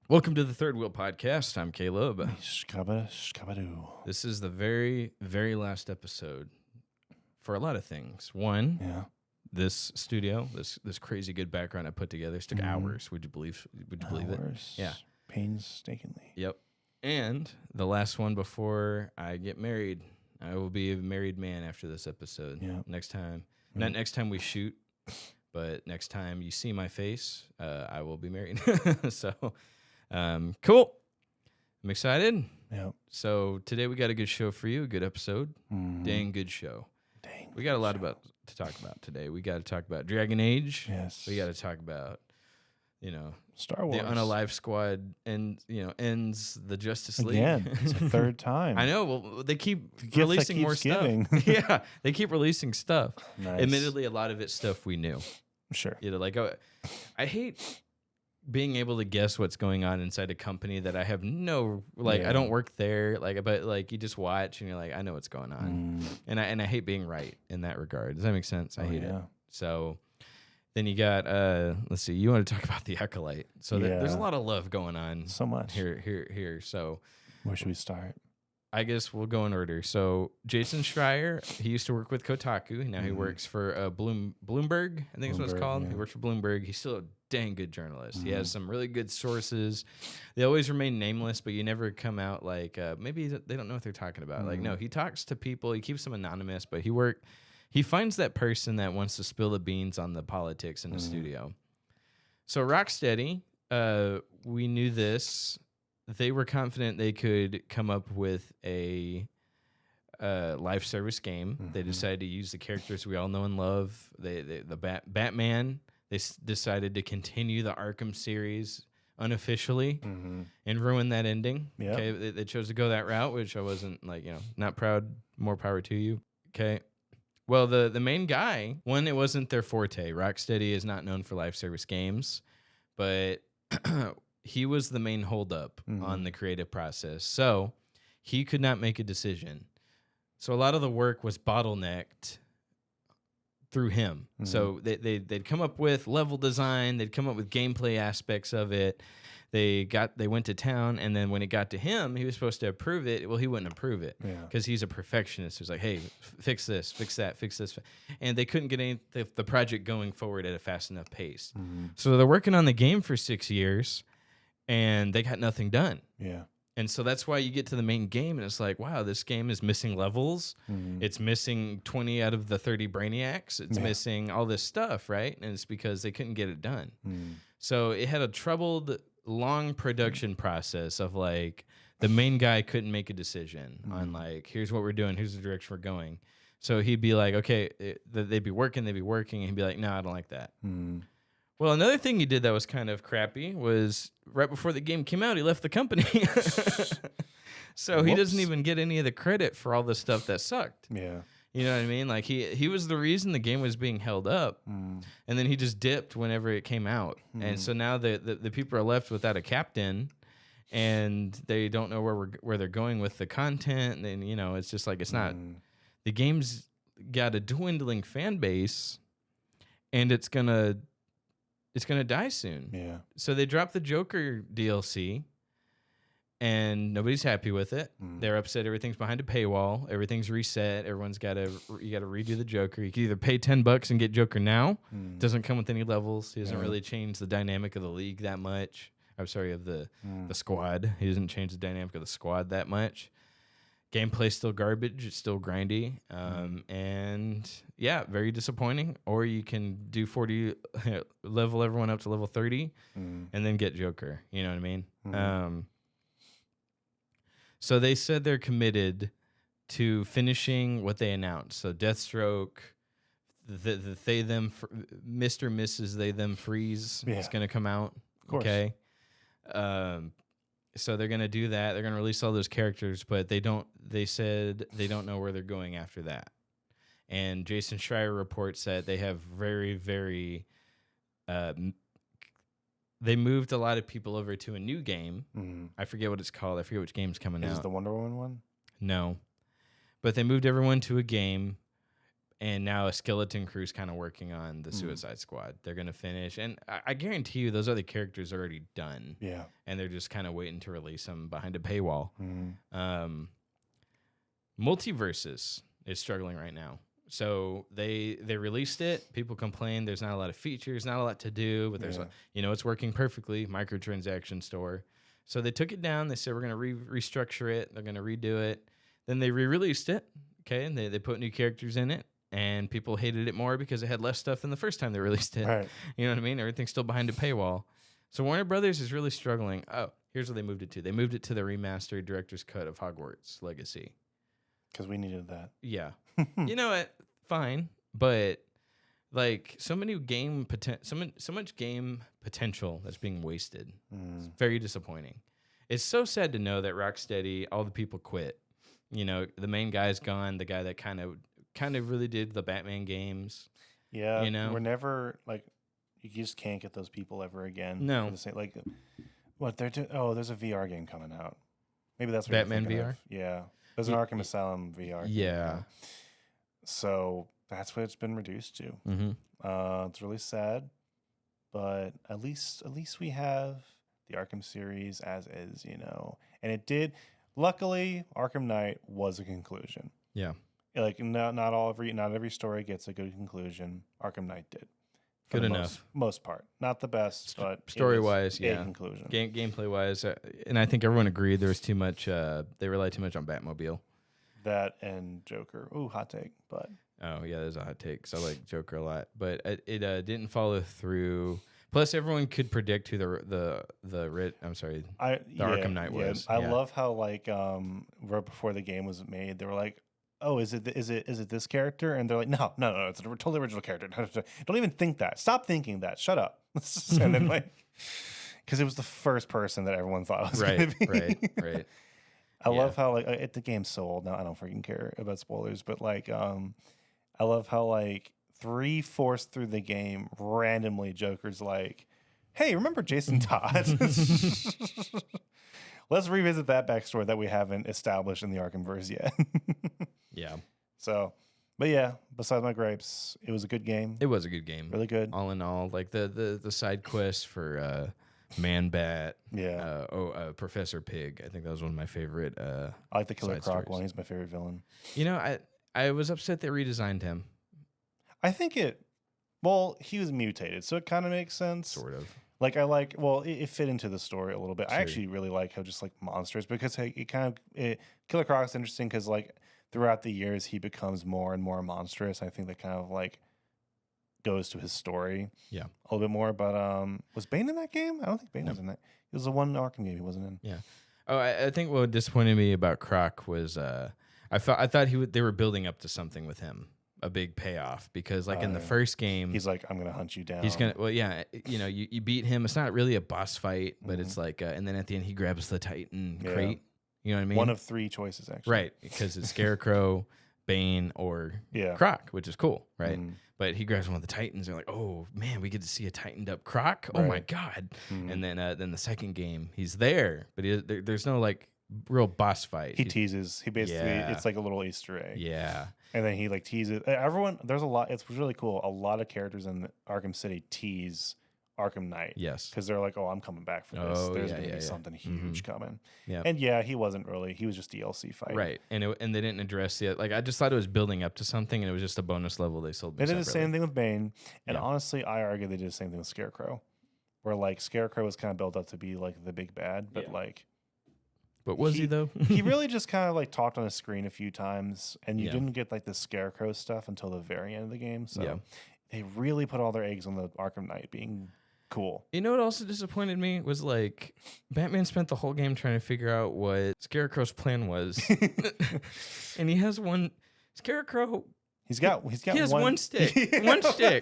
Welcome to the Third Wheel Podcast. I'm Caleb. Scabadoo. This is the very, very last episode for a lot of things. One, Yeah. this studio, this crazy good background I put together, this took hours. Would you believe it? Yeah. Painstakingly. Yep. And the last one before I get married. I will be a married man after this episode. Yeah. Next time. Not next time we shoot, but next time you see my face, I will be married. So, cool. I'm excited. Yeah. So today we got a good show for you, a good episode. Dang good show. Dang. We got a lot to talk about today. We got to talk about Dragon Age. Yes. We got to talk about, Star Wars. the Unalive Squad ends the Justice League. Again. It's the third time. I know. Well, they keep gift that releasing more keeps stuff. giving. Yeah, they keep releasing stuff. Nice. Admittedly, a lot of it's stuff we knew. Sure. I hate being able to guess what's going on inside a company that I have no I don't work there, but you just watch and you're like, I know what's going on. And I hate being right in that regard. Does that make sense? I hate it. So then you got let's see, you want to talk about the Acolyte. So there's a lot of love going on. So much. Here. So where should we start? I guess we'll go in order. So Jason Schreier, he used to work with Kotaku. Now he works for Bloomberg, I think is what it's called. Yeah. He works for Bloomberg. He's still a dang good journalist. He has some really good sources. They always remain nameless, but you never come out maybe they don't know what they're talking about. No, he talks to people. He keeps them anonymous, but he finds that person that wants to spill the beans on the politics in the studio. So Rocksteady, we knew this. They were confident they could come up with a live service game. They decided to use the characters we all know and love. Batman. They decided to continue the Arkham series unofficially and ruin that ending. Yep. Okay, they chose to go that route, which I wasn't not proud. More power to you. Okay. Well, the main guy, one, it wasn't their forte. Rocksteady is not known for live service games, but he was the main holdup on the creative process. So he could not make a decision. So a lot of the work was bottlenecked through him. So they'd come up with level design, they'd come up with gameplay aspects of it. They went to town, and then when it got to him, he was supposed to approve it. Well, he wouldn't approve it because he's a perfectionist. He's like, hey, fix this, fix that, fix this. And they couldn't get the project going forward at a fast enough pace. So they're working on the game for 6 years, and they got nothing done. Yeah. And so that's why you get to the main game, and it's like, wow, this game is missing levels. It's missing 20 out of the 30 Brainiacs. It's missing all this stuff, right? And it's because they couldn't get it done. So it had a troubled, long production process of the main guy couldn't make a decision on here's what we're doing, here's the direction we're going. So he'd be like, okay, they'd be working, and he'd be like, no, I don't like that. Well, another thing he did that was kind of crappy was right before the game came out, he left the company. So he doesn't even get any of the credit for all the stuff that sucked. Yeah. You know what I mean? He was the reason the game was being held up, and then he just dipped whenever it came out. And so now the people are left without a captain, and they don't know where they're going with the content. And it's just it's not the game's got a dwindling fan base, and it's gonna die soon. Yeah. So they dropped the Joker DLC, and nobody's happy with it. They're upset. Everything's behind a paywall. Everything's reset. You got to redo the Joker. You can either pay $10 and get Joker now. Doesn't come with any levels. He doesn't really change the dynamic of the league that much. I'm sorry, of the squad. He doesn't change the dynamic of the squad that much. Gameplay's still garbage. It's still grindy. And yeah, very disappointing. Or you can do 40, level everyone up to level 30, and then get Joker. You know what I mean? So they said they're committed to finishing what they announced. So Deathstroke, Mr. Mrs. They Them Freeze is going to come out. Of course. Okay. So they're going to do that. They're going to release all those characters, but they said they don't know where they're going after that. And Jason Schreier reports that they have very, very, they moved a lot of people over to a new game. I forget what it's called. I forget which game's coming out. Is it the Wonder Woman one? No. But they moved everyone to a game And now a skeleton crew's kind of working on the Suicide Squad. They're going to finish. And I guarantee you those other characters are already done. Yeah. And they're just kind of waiting to release them behind a paywall. Multiverses is struggling right now. So they released it. People complain there's not a lot of features, not a lot to do. But there's, it's working perfectly. Microtransaction store. So they took it down. They said we're going to restructure it. They're going to redo it. Then they re-released it. Okay. And they put new characters in it. And people hated it more because it had less stuff than the first time they released it. Right. You know what I mean? Everything's still behind a paywall. So Warner Brothers is really struggling. Oh, here's what they moved it to. They moved it to the remastered director's cut of Hogwarts Legacy. Because we needed that. Yeah. You know what? Fine. But like so much game potential that's being wasted. It's very disappointing. It's so sad to know that Rocksteady, all the people quit. You know, the main guy's gone, the guy that kind of really did the Batman games. Yeah, you know, we're never like you just can't get those people ever again. No, for the same, like what they're doing. Oh, there's a VR game coming out. Maybe that's what Batman you're thinking VR. Of. Yeah, there's an Arkham Asylum VR. Yeah, game. So that's what it's been reduced to. It's really sad, but at least we have the Arkham series as is, and it did. Luckily, Arkham Knight was a conclusion. Yeah. Like not every story gets a good conclusion. Arkham Knight did. Good enough. Most part. Not the best, but story wise, yeah. Conclusion. Gameplay wise, and I think everyone agreed there was too much. They relied too much on Batmobile. That and Joker. Ooh, hot take, but oh yeah, there's a hot take. 'Cause I like Joker a lot, but it didn't follow through. Plus, everyone could predict who the Arkham Knight was. I love how like right before the game was made, they were like, "Oh, is it this character?" And they're like, "No, it's a totally original character. Don't even think that. Stop thinking that. Shut up." And then like, because it was the first person that everyone thought it was going to be. Right. I love how like the game's so old now. I don't freaking care about spoilers, but like, I love how like 3/4 through the game, randomly Joker's like, "Hey, remember Jason Todd?" Let's revisit that backstory that we haven't established in the Arkhamverse yet. Yeah. So, but yeah, besides my gripes, it was a good game. It was a good game. Really good. All in all, like the side quest for Man Bat. Yeah. Professor Pig. I think that was one of my favorite. I like the Killer Croc one. He's my favorite villain. You know, I was upset they redesigned him. I think he was mutated, so it kind of makes sense. Sort of. Like it fit into the story a little bit. Sure. I actually really like how just like monsters, because Killer Croc's interesting because like throughout the years he becomes more and more monstrous. I think that kind of like goes to his story, a little bit more. But was Bane in that game? I don't think Bane was in that. It was the one Arkham game he wasn't in. Yeah. Oh, I think what disappointed me about Croc was I thought they were building up to something with him. A big payoff, because like in the first game he's like, "I'm gonna hunt you down." He's gonna you beat him. It's not really a boss fight, but it's like and then at the end he grabs the Titan crate. You know what I mean? One of 3 choices actually. Right, because it's Scarecrow, Bane, or Croc, which is cool, right? But he grabs one of the Titans. They're like, "Oh man, we get to see a tightened up Croc. Oh my god!" And then the second game he's there, but there's no like real boss fight. He teases. He basically it's like a little Easter egg. Yeah. And then he like teases everyone. There's a lot. It's really cool. A lot of characters in Arkham City tease Arkham Knight. Yes. Because they're like, "Oh, I'm coming back for this. There's going to be something huge coming." Yeah. And he wasn't really. He was just DLC fight. Right. And they didn't address it. Like I just thought it was building up to something, and it was just a bonus level they sold. They did the same thing with Bane. And honestly, I argue they did the same thing with Scarecrow, where like Scarecrow was kind of built up to be like the big bad, but like. But was he though? He really just kind of like talked on a screen a few times, and you didn't get like the Scarecrow stuff until the very end of the game. So they really put all their eggs on the Arkham Knight being cool. You know what also disappointed me was like Batman spent the whole game trying to figure out what Scarecrow's plan was, and he has one Scarecrow. He has one stick. One stick.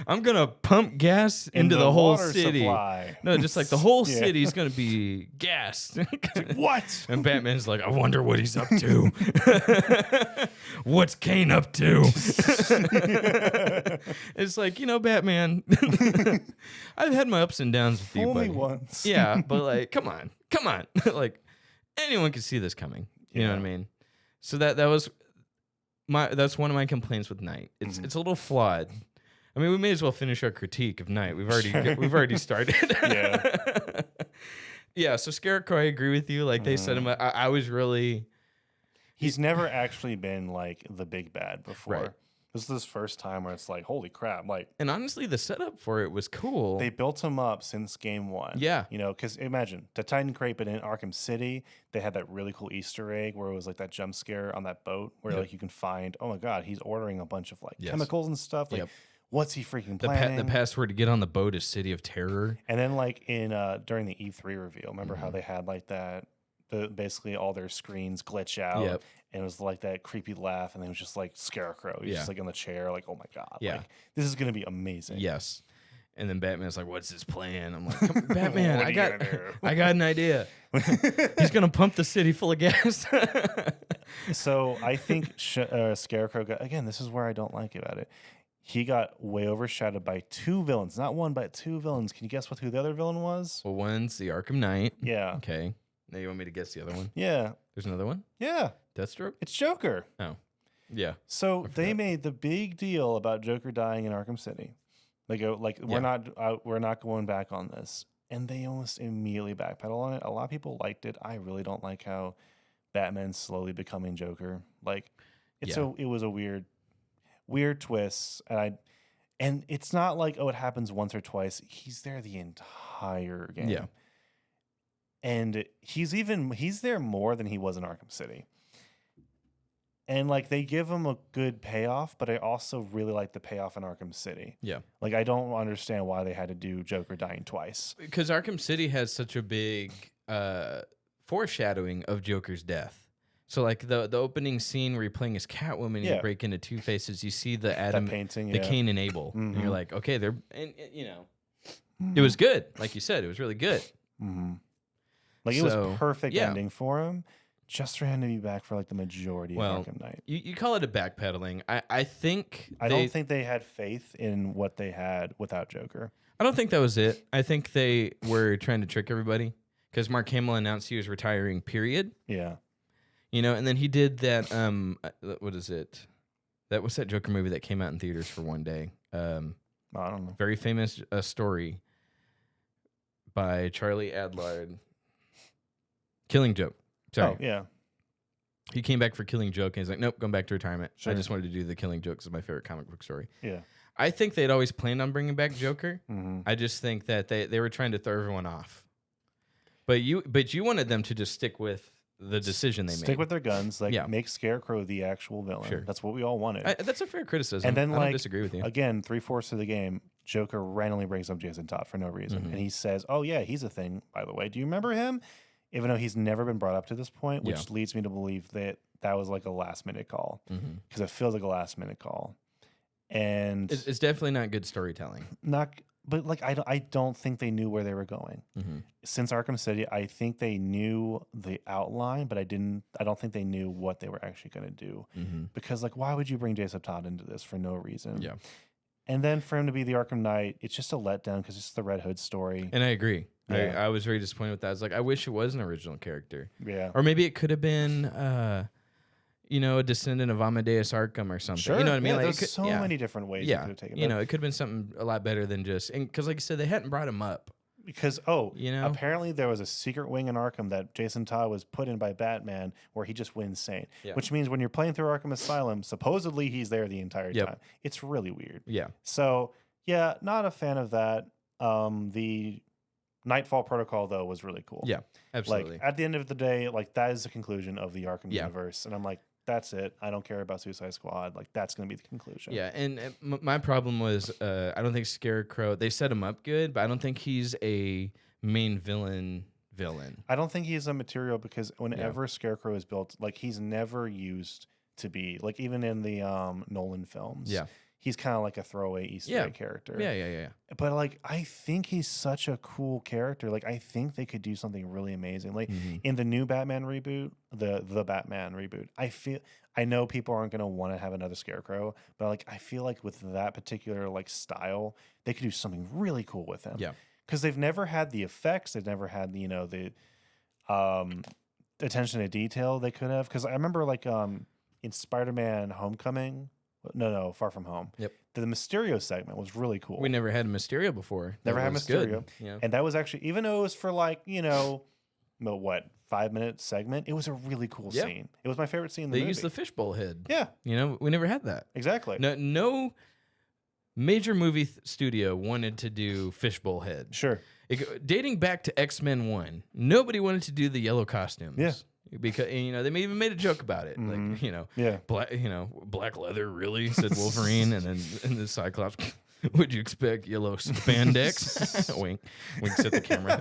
I'm gonna pump gas into the whole city. Supply. No, just like the whole city's gonna be gassed. What? And Batman's like, I wonder what he's up to. What's Kane up to? It's like, Batman. I've had my ups and downs with you, buddy. Only once. Yeah, but like, come on. Like, anyone can see this coming. You know what I mean? So that was. That's one of my complaints with Knight. It's a little flawed. I mean, we may as well finish our critique of Knight. We've already started. Yeah. Yeah. So Scarecrow, I agree with you. Like they set him up. I was really. He's never actually been like the big bad before. Right. This is his first time where it's like, holy crap! Like, and honestly, the setup for it was cool. They built him up since game one. Yeah. You know, because imagine the Titan Crate, but in Arkham City, they had that really cool Easter egg where it was like that jump scare on that boat where like you can find, oh my God, he's ordering a bunch of like chemicals and stuff. Like, what's he freaking planning? The password to get on the boat is City of Terror. And then like in during the E3 reveal, remember how they had like that, basically all their screens glitch out. Yep. And it was like that creepy laugh, and it was just like Scarecrow. He's just like in the chair, like, oh my God. Yeah. Like, this is gonna be amazing. Yes. And then Batman's like, what's his plan? I'm like, Come, Batman, What I are got an idea. He's going to pump the city full of gas. So I think Scarecrow got, again, this is where I don't like about it. He got way overshadowed by two villains. Not one, but two villains. Can you guess who the other villain was? Well, one's the Arkham Knight. Yeah. Okay. Now you want me to guess the other one? Yeah. There's another one? Yeah. Deathstroke? It's Joker. Oh. Yeah. So they made the big deal about Joker dying in Arkham City. They go like, we're not going back on this, and they almost immediately backpedal on it. A lot of people liked it. I really don't like how Batman's slowly becoming Joker. Like, it was a weird twist, and it's not like, oh, it happens once or twice. He's there the entire game. Yeah. And he's there more than he was in Arkham City. And like they give him a good payoff, but I also really like the payoff in Arkham City. Yeah. Like I don't understand why they had to do Joker dying twice. Because Arkham City has such a big foreshadowing of Joker's death. So like the opening scene where you're playing as Catwoman and you break into Two Faces, you see the Adam painting, the Cain and Abel. And you're like, okay, it was good. Like you said, it was really good. Like it was perfect ending for him. Just for him to be back for like the majority of Arkham Knight. You call it a backpedaling. I think I don't think they had faith in what they had without Joker. I don't think that was it. I think they were trying to trick everybody because Mark Hamill announced he was retiring. Period. Yeah. And then he did that. What is it? What's that Joker movie that came out in theaters for one day? I don't know. Very famous story by Charlie Adlard. Killing Joke. Sorry. Oh, yeah. He came back for Killing Joke, and he's like, nope, going back to retirement. Sure. I just wanted to do the Killing Joke because it's my favorite comic book story. Yeah. I think they'd always planned on bringing back Joker. I just think that they were trying to throw everyone off. But you wanted them to just stick with the decision they made. Stick with their guns. Like, make Scarecrow the actual villain. Sure. That's what we all wanted. That's a fair criticism. And then, I don't disagree with you. Again, 3/4 of the game, Joker randomly brings up Jason Todd for no reason. And he says, oh, yeah, he's a thing, by the way. Do you remember him? Even though he's never been brought up to this point, which leads me to believe that was like a last-minute call. Because it feels like a last-minute call. And it's definitely not good storytelling. But like I don't think they knew where they were going. Since Arkham City, I think they knew the outline, but I don't think they knew what they were actually going to do. Because like, why would you bring Jason Todd into this for no reason? Yeah. And then for him to be the Arkham Knight, it's just a letdown because it's the Red Hood story. And I agree. Yeah. I was very disappointed with that. I was like, I wish it was an original character. Yeah. Or maybe it could have been, a descendant of Amadeus Arkham or something. Sure. You know what I mean? Yeah, like, there's many different ways you could have taken it. It could have been something a lot better than just, because like you said, they hadn't brought him up. Because, apparently there was a secret wing in Arkham that Jason Todd was put in by Batman where he just went insane. Yeah. Which means when you're playing through Arkham Asylum, supposedly he's there the entire time. It's really weird. Yeah. So, yeah, not a fan of that. The Nightfall Protocol, though, was really cool. Yeah, absolutely. Like, at the end of the day, like, that is the conclusion of the Arkham universe. And I'm like, that's it. I don't care about Suicide Squad. Like, that's going to be the conclusion. Yeah, and my problem was I don't think Scarecrow, they set him up good, but I don't think he's a main villain. I don't think he's a material because whenever Scarecrow is built, like, he's never used to be, like, even in the Nolan films. Yeah. He's kind of like a throwaway Easter egg character. Yeah. But like, I think he's such a cool character. Like, I think they could do something really amazing. Like in the new Batman reboot, the Batman reboot, I know people aren't going to want to have another Scarecrow, but like, I feel like with that particular like style, they could do something really cool with him. Yeah. Because they've never had the effects. They've never had, the attention to detail they could have. Because I remember like, in Spider-Man Homecoming. No, Far From Home. Yep. The Mysterio segment was really cool. We never had a Mysterio before. Never That had was Mysterio. good. Yeah. And that was actually, even though it was for like, 5-minute segment, it was a really cool scene. It was my favorite scene in the movie. They used the fishbowl head. Yeah. We never had that. Exactly. No major movie studio wanted to do fishbowl head. Sure. Dating back to X-Men 1, nobody wanted to do the yellow costumes. Yeah. Because they even made a joke about it, black leather, really, said Wolverine, and then in the Cyclops, would you expect yellow spandex? Wink, winks at the camera.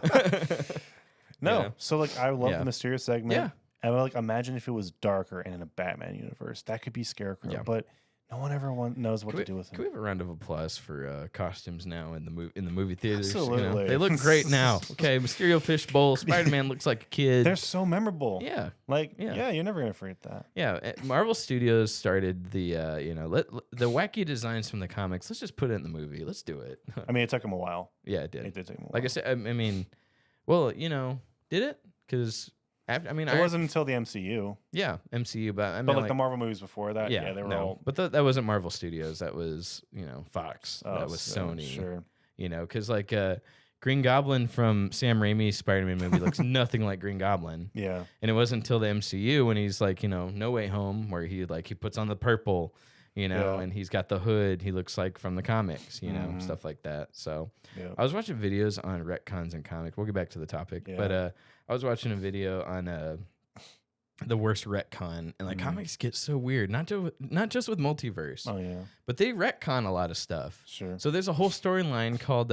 No, so like I love the Mysterious segment. Yeah, and like imagine if it was darker and in a Batman universe, that could be Scarecrow. Yeah. But no one ever knows what to do with him. Can we have a round of applause for costumes now in the movie theaters? Absolutely, they look great now. Okay, Mysterio fishbowl, Spider-Man looks like a kid. They're so memorable. Yeah, you're never gonna forget that. Yeah, Marvel Studios started the the wacky designs from the comics. Let's just put it in the movie. Let's do it. I mean, it took them a while. Yeah, it did. It did take them a while. Like I said, I mean, well, did it? Because it wasn't until the MCU. Yeah, MCU, but like the Marvel movies before that, they were all. But that wasn't Marvel Studios. That was Fox. That was Sony. Sure. Because like Green Goblin from Sam Raimi's Spider-Man movie looks nothing like Green Goblin. Yeah. And it wasn't until the MCU when he's like No Way Home where he puts on the purple, and he's got the hood. He looks like from the comics, stuff like that. So I was watching videos on retcons and comics. We'll get back to the topic, but I was watching a video on the worst retcon, and comics get so weird. Not just with multiverse. Oh yeah. But they retcon a lot of stuff. Sure. So there's a whole storyline called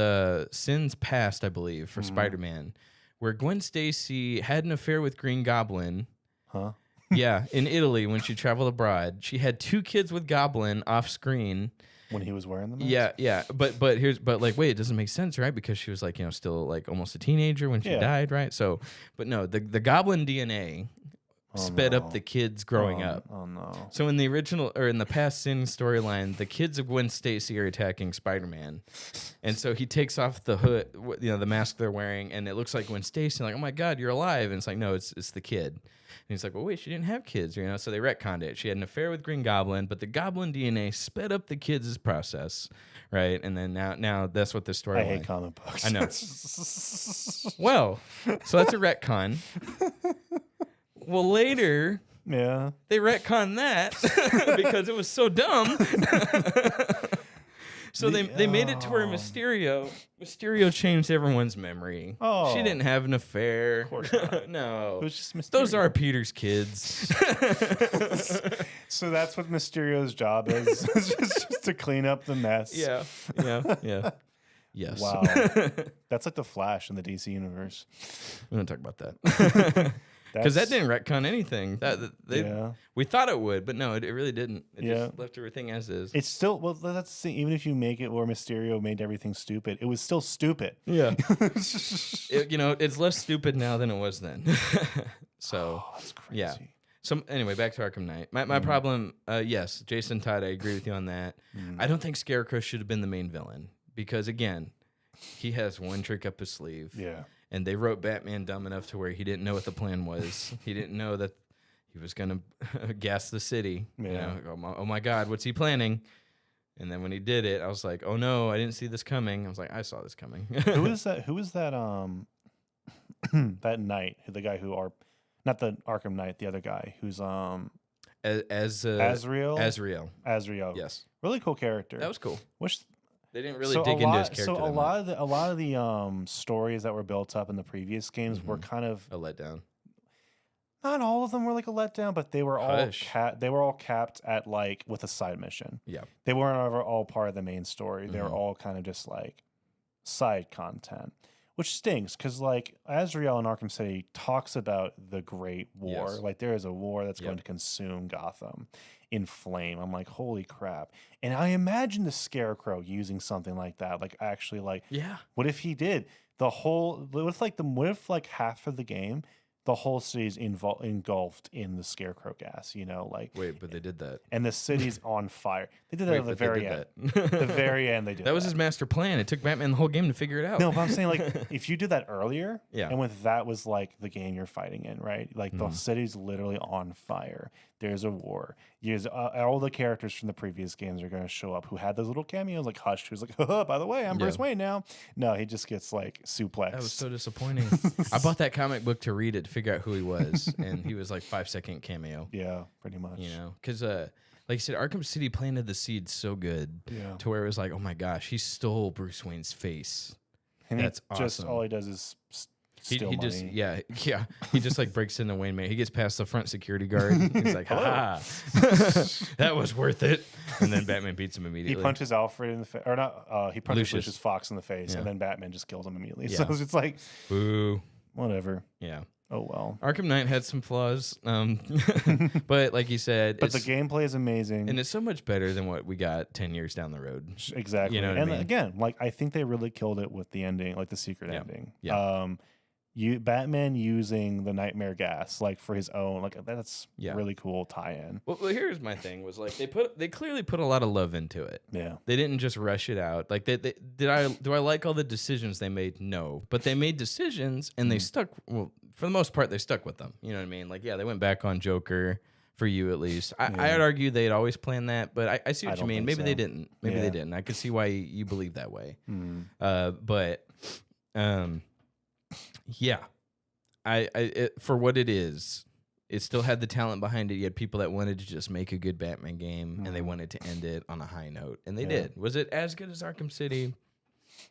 Sins Past, I believe, for Spider-Man, where Gwen Stacy had an affair with Green Goblin. Huh? Yeah, in Italy when she traveled abroad. She had 2 kids with Goblin off screen. When he was wearing the mask? Yeah. But wait, it doesn't make sense, right? Because she was still almost a teenager when she died, right? So, but no, the Goblin DNA sped up the kids growing up. Oh no. So in the original or in the past Sin storyline, the kids of Gwen Stacy are attacking Spider-Man. And so he takes off the hood, the mask they're wearing, and it looks like Gwen Stacy, like, "Oh my God, you're alive." And it's like, "No, it's the kid." And he's like, "Well, wait, she didn't have kids," so they retconned it. She had an affair with Green Goblin, but the Goblin DNA sped up the kids' process, right? And then now that's what the story. I hate comic books. I know. Well, so that's a retcon. Well, later, they retconned that because it was so dumb. So they made it to where Mysterio changed everyone's memory. Oh, she didn't have an affair. Of course not. No, it was just Mysterio. Those are Peter's kids. So that's what Mysterio's job is, just to clean up the mess. Yeah. Yes. Wow. That's like the Flash in the DC universe. We don't talk about that. Because that didn't retcon anything. We thought it would, but no, it really didn't. It just left everything as is. It's still, that's the thing. Even if you make it where Mysterio made everything stupid, it was still stupid. Yeah. It's less stupid now than it was then. So, that's crazy. Yeah. So anyway, back to Arkham Knight. My problem, yes, Jason Todd, I agree with you on that. I don't think Scarecrow should have been the main villain because, again, he has one trick up his sleeve. Yeah. And they wrote Batman dumb enough to where he didn't know what the plan was. He didn't know that he was going to gas the city. Yeah. Oh my God, what's he planning? And then when he did it, I was like, oh no, I didn't see this coming. I was like, I saw this coming. Who is that? That knight? The guy who not the Arkham Knight, the other guy who's Azrael. Azrael. Yes. Really cool character. That was cool. Which they didn't really dig into his character. So a lot of the stories that were built up in the previous games were kind of a letdown. Not all of them were like a letdown, but they were all capped at with a side mission. Yeah. They weren't ever all part of the main story. They were all kind of just side content, which stinks because Azrael in Arkham City talks about the Great War. Yes. There is a war that's going to consume Gotham in flame. I'm like, holy crap. And I imagine the Scarecrow using something like that. What if he did what if half of the game, the whole city's engulfed in the scarecrow gas. You know, like Wait, but they did that. and the city's on fire. They did that at the but they very did end. that. The very end, they did That was his master plan. It took Batman the whole game to figure it out. No, but I'm saying, like, if you did that earlier, Yeah. and with that was like the game you're fighting in, right? Like the city's literally on fire. There's a war. All the characters from the previous games are going to show up who had those little cameos, like Hush, who's like, oh, by the way, I'm Bruce Wayne now. No, he just gets like suplexed. That was so disappointing. I bought that comic book to read it to figure out who he was, and he was like 5-second cameo. Yeah, pretty much. You know, because like you said, Arkham City planted the seed so good to where it was like, oh my gosh, he stole Bruce Wayne's face. And That's awesome. Just all he does is steal money. Just he just like breaks into Wayne Manor. He gets past the front security guard. He's like, ha, that was worth it. And then Batman beats him immediately. He punches Alfred in the face, or not? He punches Lucius Fox in the face, and then Batman just kills him immediately. So it's like, boo, whatever. Yeah. Oh well. Arkham Knight had some flaws, but like you said, but the gameplay is amazing, and it's so much better than what we got 10 years down the road. Exactly. You know what and I mean? Again, like I think they really killed it with the ending, like the secret ending. Yeah. Batman using the nightmare gas like for his own, like that's really cool tie-in. Well, here's my thing was like they clearly put a lot of love into it. Yeah, they didn't just rush it out. Like do I like all the decisions they made? No, but they made decisions and they stuck. Well, for the most part, they stuck with them. You know what I mean? Like they went back on Joker for you at least. I'd argue they'd always planned that, but I see what you mean. Maybe they didn't. Maybe they didn't. I could see why you believe that way. Yeah, for what it is, it still had the talent behind it. You had people that wanted to just make a good Batman game, and they wanted to end it on a high note, and they did. Was it as good as Arkham City?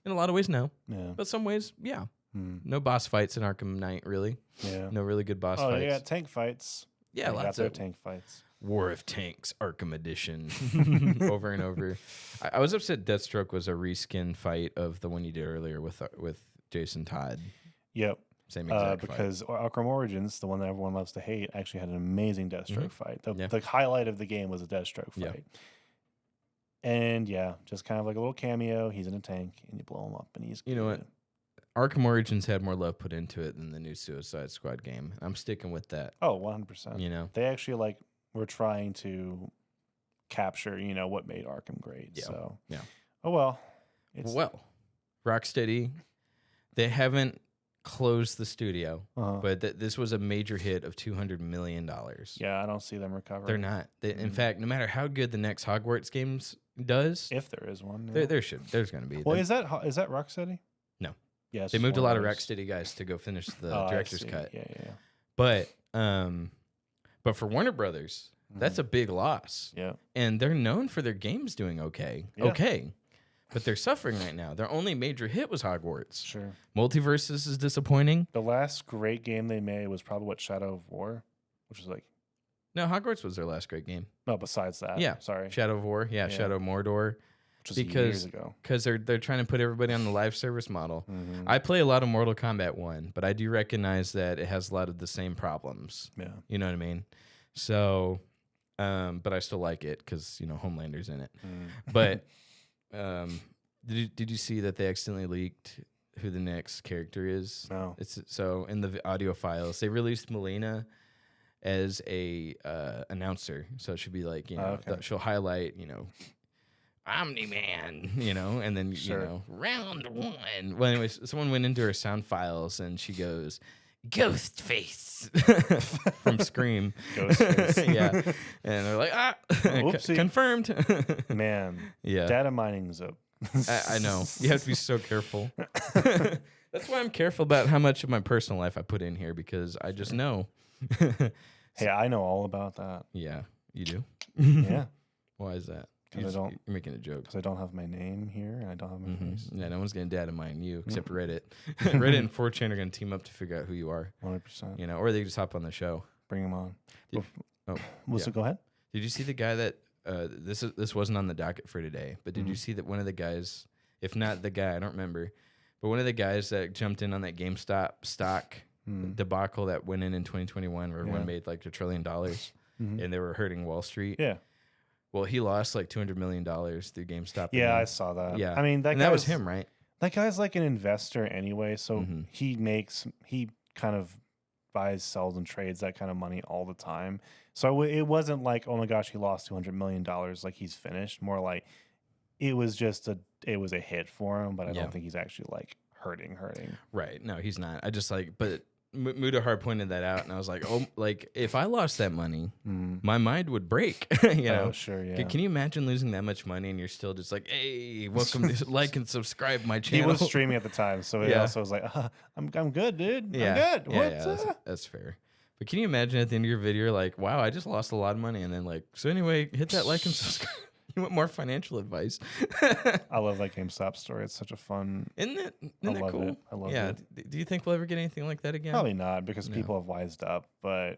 In a lot of ways, no. Yeah. But some ways, yeah. No boss fights in Arkham Knight, really. Yeah. No really good boss fights. Oh, yeah, tank fights. Yeah, lots of tank fights. War of Tanks, Arkham Edition, over and over. I was upset Deathstroke was a reskin fight of the one you did earlier with Jason Todd. Yep. Same exact because fight. Arkham Origins, the one that everyone loves to hate, actually had an amazing Deathstroke fight. The highlight of the game was a Deathstroke fight. And just kind of like a little cameo. He's in a tank, and you blow him up, and he's good. You know what? Arkham Origins had more love put into it than the new Suicide Squad game. I'm sticking with that. Oh, 100%. You know, they actually were trying to capture, what made Arkham great. Yeah. So yeah. Oh well. Rocksteady, they haven't closed the studio, but this was a major hit of $200 million. Yeah, I don't see them recovering. They're not. In fact, no matter how good the next Hogwarts games does, if there is one, there's going to be. Well, is that Rocksteady? No. Yeah, they moved a lot of Rocksteady guys to go finish the director's cut. Yeah. But for Warner Brothers, that's a big loss. Yeah, and they're known for their games doing okay. Yeah. Okay. But they're suffering right now. Their only major hit was Hogwarts. Sure. Multiverses is disappointing. The last great game they made was probably Shadow of War, which was No, Hogwarts was their last great game. No, besides that. Yeah. Sorry. Shadow of War. Yeah, Shadow of Mordor. Which was years ago. Because they're trying to put everybody on the live service model. I play a lot of Mortal Kombat 1, but I do recognize that it has a lot of the same problems. Yeah. You know what I mean? So, but I still like it because, Homelander's in it. But... did you see that they accidentally leaked who the next character is? No. So in the audio files, they released Melina as a announcer. So it should be like, she'll highlight, Omni-Man, and then, round one. Well, anyways, someone went into her sound files and she goes, Ghostface from Scream. Ghostface. Yeah. And they're like, confirmed. Man. Yeah. Data mining is I know. You have to be so careful. That's why I'm careful about how much of my personal life I put in here because I just know. Hey, I know all about that. Yeah. You do? Yeah. Why is that? You're making a joke. Because I don't have my name here and I don't have my face. Yeah, no one's going to data mine you except Reddit. Reddit and 4chan are going to team up to figure out who you are. 100%. Or they just hop on the show. Bring them on. So go ahead. Did you see the guy that this wasn't on the docket for today, but did you see that one of the guys, if not the guy, I don't remember, but one of the guys that jumped in on that GameStop stock debacle that went in 2021 where everyone made like $1 trillion and they were hurting Wall Street? Yeah. Well, he lost like $200 million through GameStop. Yeah, I saw that. Yeah. I mean, that was him, right? That guy's like an investor anyway, so he kind of buys, sells, and trades that kind of money all the time. So it wasn't like, oh my gosh, he lost $200 million, like he's finished. More like it was a hit for him, but I don't think he's actually like hurting. Right. No, he's not. I just like, but Mudahar pointed that out, and I was like, oh, like if I lost that money, my mind would break. You know? Oh, sure, yeah. Can you imagine losing that much money and you're still just like, hey, welcome to like and subscribe my channel? He was streaming at the time, so he also was like, I'm good, dude. Yeah. I'm good. Yeah, that's fair. But can you imagine at the end of your video, you're like, wow, I just lost a lot of money, and then like, so anyway, hit that like and subscribe. You want more financial advice? I love that GameStop story. It's such a fun. Isn't that cool? I love it. Do you think we'll ever get anything like that again? Probably not, because people have wised up. But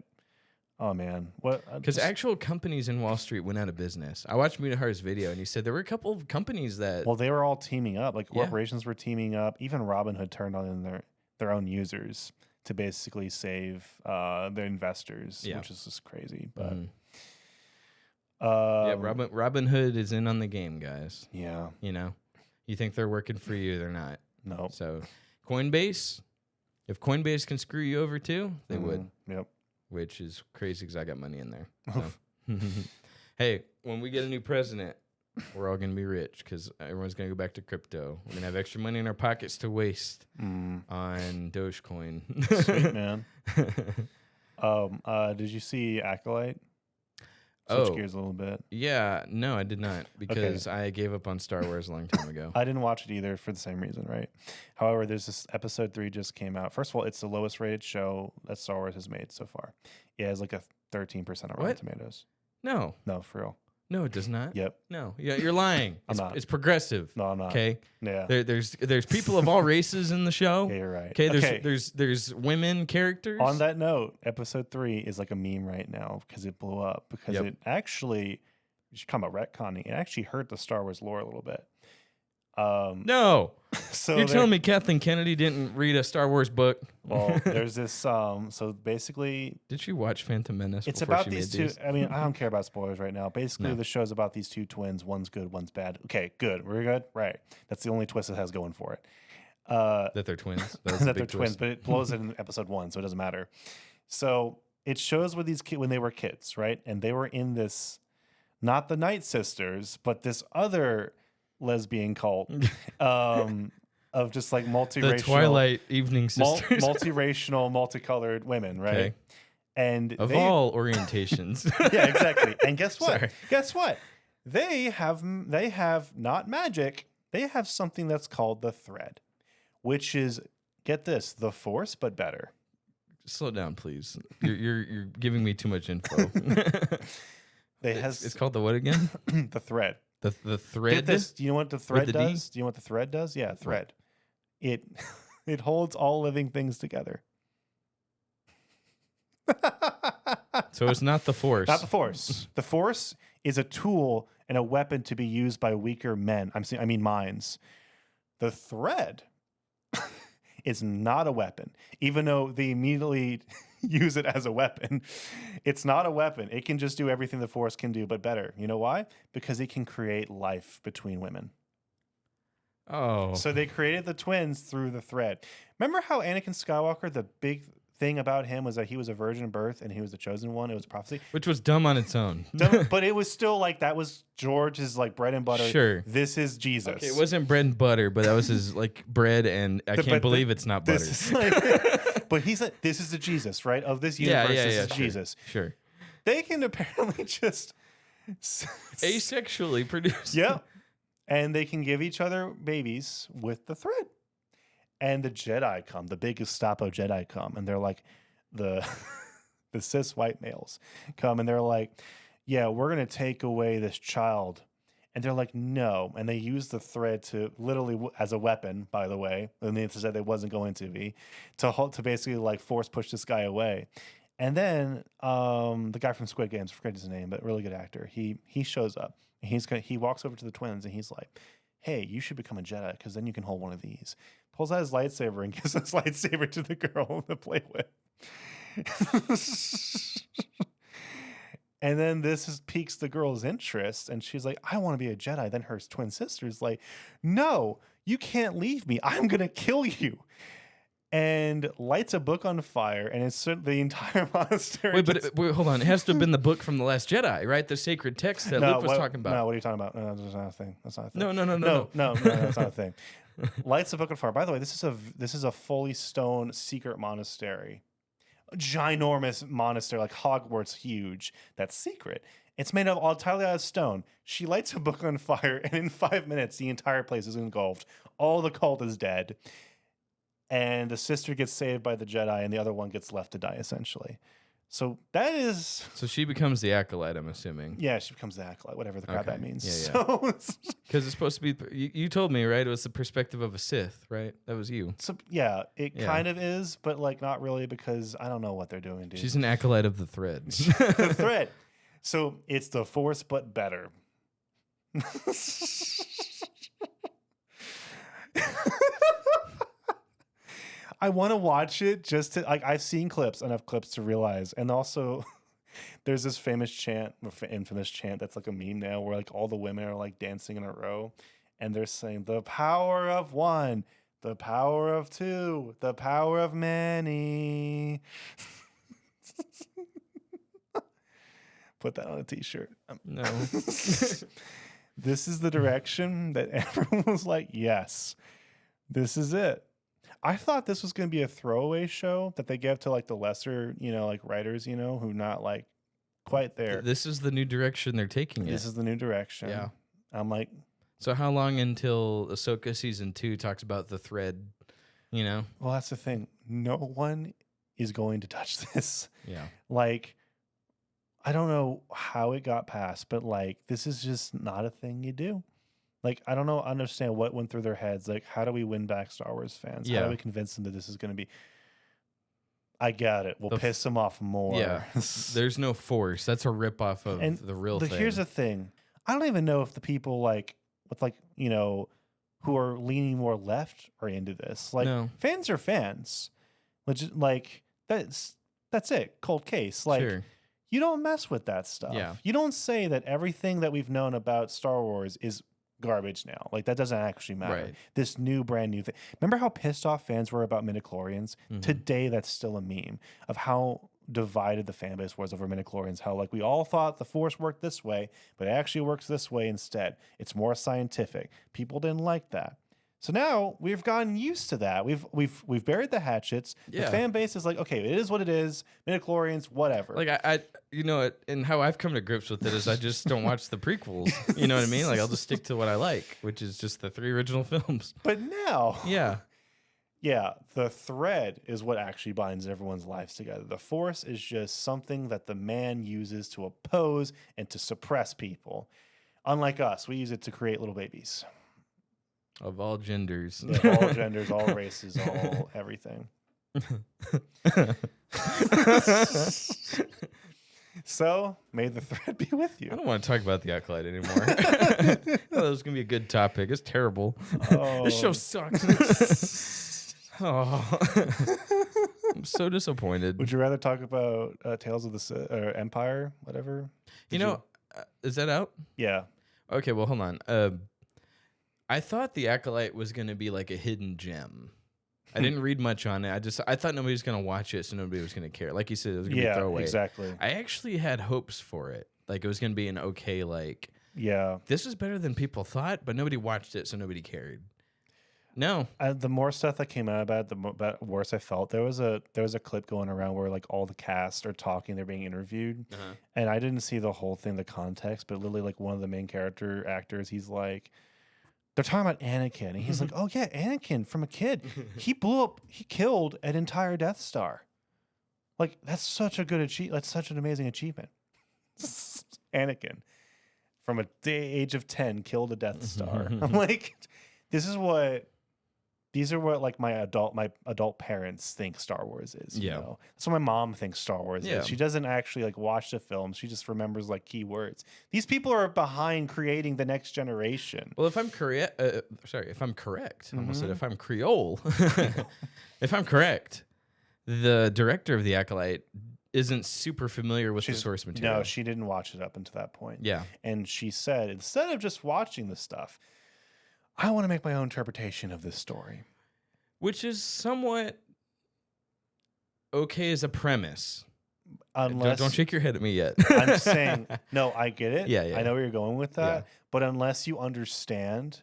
oh man, what? Because actual companies in Wall Street went out of business. I watched Mudahar's video, and he said there were a couple of companies that. Well, they were all teaming up. Like corporations were teaming up. Even Robinhood turned on their own users to basically save their investors, which is just crazy. But. Robinhood is in on the game, guys. Yeah. You know, you think they're working for you, they're not. No. So Coinbase, if Coinbase can screw you over too, they would. Yep. Which is crazy because I got money in there. So. Hey, when we get a new president, we're all going to be rich because everyone's going to go back to crypto. We're going to have extra money in our pockets to waste on Dogecoin. Sweet, man. Did you see Acolyte? Switch gears a little bit. Yeah, no, I did not, because I gave up on Star Wars a long time ago. I didn't watch it either for the same reason, right? However, there's this episode 3 just came out. First of all, it's the lowest rated show that Star Wars has made so far. It has like a 13% on Rotten Tomatoes. No, for real. No, it does not. Yep. No, you're lying. I'm not. It's progressive. No, I'm not. Okay. Yeah. There's people of all races in the show. Yeah, you're right. Okay. There's women characters. On that note, episode 3 is like a meme right now because it blew up because it actually. You should talk about retconning. It actually hurt the Star Wars lore a little bit. No. So you're telling me Kathleen Kennedy didn't read a Star Wars book? Well, there's this. So basically, did she watch Phantom Menace? It's about these two. I mean, I don't care about spoilers right now. Basically, the show's about these two twins. One's good, one's bad. Okay, good. We're good. Right. That's the only twist it has going for it. That they're twins. That they're twins, but it blows it in episode 1, so it doesn't matter. So it shows with these when they were kids, right? And they were in this, not the Night Sisters, but this other lesbian cult of just like multiracial, the Twilight Evening Sisters, multiracial, multicolored women, right? Okay. And of all orientations. Yeah, exactly. And guess what? Sorry. Guess what? They have not magic. They have something that's called the thread, which is, get this, the Force, but better. Slow down, please. You're giving me too much info. It's called the what again? The thread. The thread. Get this. Do you know what the thread does? Do you know what the thread does? Yeah, thread. It holds all living things together. So it's not the Force. Not the Force. The Force is a tool and a weapon to be used by weaker men. I mean minds. The thread is not a weapon, even though they immediately use it as a weapon. It's not a weapon. It can just do everything the Force can do, but better. You know why? Because it can create life between women. Oh. So they created the twins through the thread. Remember how Anakin Skywalker, the big thing about him was that he was a virgin at birth and he was the chosen one. It was prophecy. Which was dumb on its own. But it was still like, that was George's like bread and butter. Sure. This is Jesus. Okay, it wasn't bread and butter, but that was his like bread, and I can't believe it's not butter. But he's like, this is the Jesus, right? Of this universe, this is Jesus. Sure. They can apparently just asexually produce. Yeah. And they can give each other babies with the thread. And the Jedi come, the big Gestapo Jedi come, and they're like, the cis white males come, and they're like, yeah, we're going to take away this child. And they're like, no. And they use the thread to literally, as a weapon, by the way, and they said they wasn't going to be, to basically like force push this guy away. And then the guy from Squid Games, I forget his name, but really good actor, he shows up. And he walks over to the twins, and he's like, hey, you should become a Jedi, because then you can hold one of these. Pulls out his lightsaber and gives his lightsaber to the girl to play with. And then piques the girl's interest, and she's like, I want to be a Jedi. Then her twin sister's like, no, you can't leave me. I'm going to kill you. and lights a book on fire, and it's the entire monastery. Wait, hold on. It has to have been the book from The Last Jedi, right? The sacred text that Luke was talking about. No, what are you talking about? No, that's not a thing. That's not a thing. No. That's not a thing. Lights a book on fire. By the way, this is a fully stone secret monastery. A ginormous monastery, like Hogwarts huge. That's secret. It's made entirely out of stone. She lights a book on fire, and in 5 minutes, the entire place is engulfed. All the cult is dead. And the sister gets saved by the Jedi, and the other one gets left to die, essentially. So that is... So she becomes the Acolyte, I'm assuming. Yeah, she becomes the Acolyte, whatever the crap that means. Yeah. Because it's supposed to be... You told me, right? It was the perspective of a Sith, right? That was you. So, yeah, it kind of is, but like not really, because I don't know what they're doing, dude. She's an Acolyte of the Thread. The Thread. So it's the Force, but better. I want to watch it just to like. I've seen enough clips to realize, and also there's this infamous chant that's like a meme now, where like all the women are like dancing in a row, and they're saying the power of one, the power of two, the power of many. Put that on a t-shirt. No. This is the direction that everyone was like, yes, this is it. I thought this was going to be a throwaway show that they give to like the lesser, like writers, who not like quite there. This is the new direction they're taking it. This is the new direction. Yeah. I'm like. So how long until Ahsoka season 2 talks about the Thread, Well, that's the thing. No one is going to touch this. Yeah. Like, I don't know how it got passed, but like, this is just not a thing you do. Like, I don't understand what went through their heads. Like, how do we win back Star Wars fans? Yeah. How do we convince them that this is going to be... I get it. We'll piss them off more. Yeah. There's no Force. That's a ripoff of the real thing. Here's the thing. I don't even know if the people who are leaning more left are into this. Like, fans are fans. Like, that's it. Cold case. Like, sure. You don't mess with that stuff. Yeah. You don't say that everything that we've known about Star Wars is garbage now. Like, that doesn't actually matter. Right. This new brand new thing. Remember how pissed off fans were about midichlorians? Mm-hmm. Today, that's still a meme of how divided the fan base was over midichlorians. How like we all thought the Force worked this way, but it actually works this way instead. It's more scientific. People didn't like that. So now we've gotten used to that. We've buried the hatchets. Yeah. The fan base is like, okay, it is what it is. Midichlorians, whatever. Like I and how I've come to grips with it is I just don't watch the prequels. You know what I mean? Like I'll just stick to what I like, which is just the 3 original films. But now, yeah, the thread is what actually binds everyone's lives together. The Force is just something that the man uses to oppose and to suppress people. Unlike us, we use it to create little babies. Of all genders. Yeah, all genders, all races, all everything. So, may the thread be with you. I don't want to talk about the Acolyte anymore. That was going to be a good topic. It's terrible. Oh. This show sucks. Oh. I'm so disappointed. Would you rather talk about Tales of the Sith, or Empire, whatever? Is that out? Yeah. Okay, well, hold on. I thought the Acolyte was going to be like a hidden gem. I didn't read much on it. I thought nobody was going to watch it, so nobody was going to care. Like you said, it was going to be a throwaway. Exactly. I actually had hopes for it. Like it was going to be an okay, like, yeah, this is better than people thought, but nobody watched it, so nobody cared. No. The more stuff that came out about it, the worse I felt. There was a clip going around where like all the cast are talking, they're being interviewed, and I didn't see the whole thing, the context, but literally like one of the main character actors, he's like, they're talking about Anakin, and he's like, oh yeah, Anakin from a kid, he killed an entire Death Star. Like that's such a good achievement. That's such an amazing achievement. Anakin from the age of 10 killed a Death Star. I'm like, these are what like my adult parents think Star Wars is. You know? That's what my mom thinks Star Wars is. She doesn't actually like watch the films. She just remembers like key words. These people are behind creating the next generation. Well, if I'm correct, I almost said if I'm Creole, if I'm correct, the director of the Acolyte isn't super familiar with the source material. No, she didn't watch it up until that point. Yeah. And she said, instead of just watching the stuff, I want to make my own interpretation of this story. Which is somewhat okay as a premise. Unless Don't shake your head at me yet. I'm saying, no, I get it. Yeah. I know where you're going with that. Yeah. But unless you understand,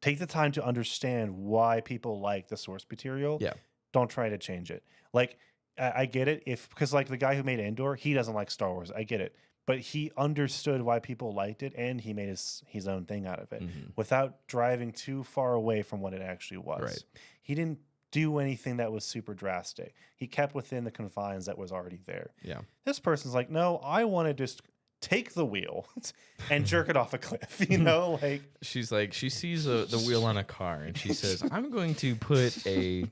take the time to understand why people like the source material. Yeah. Don't try to change it. Like, I get it. Because like the guy who made Andor, he doesn't like Star Wars. I get it. But he understood why people liked it, and he made his own thing out of it without driving too far away from what it actually was. Right. He didn't do anything that was super drastic. He kept within the confines that was already there. Yeah. This person's like, no, I want to just take the wheel and jerk it off a cliff. You know, like she's like, she sees the wheel on a car, and she says, "I'm going to put a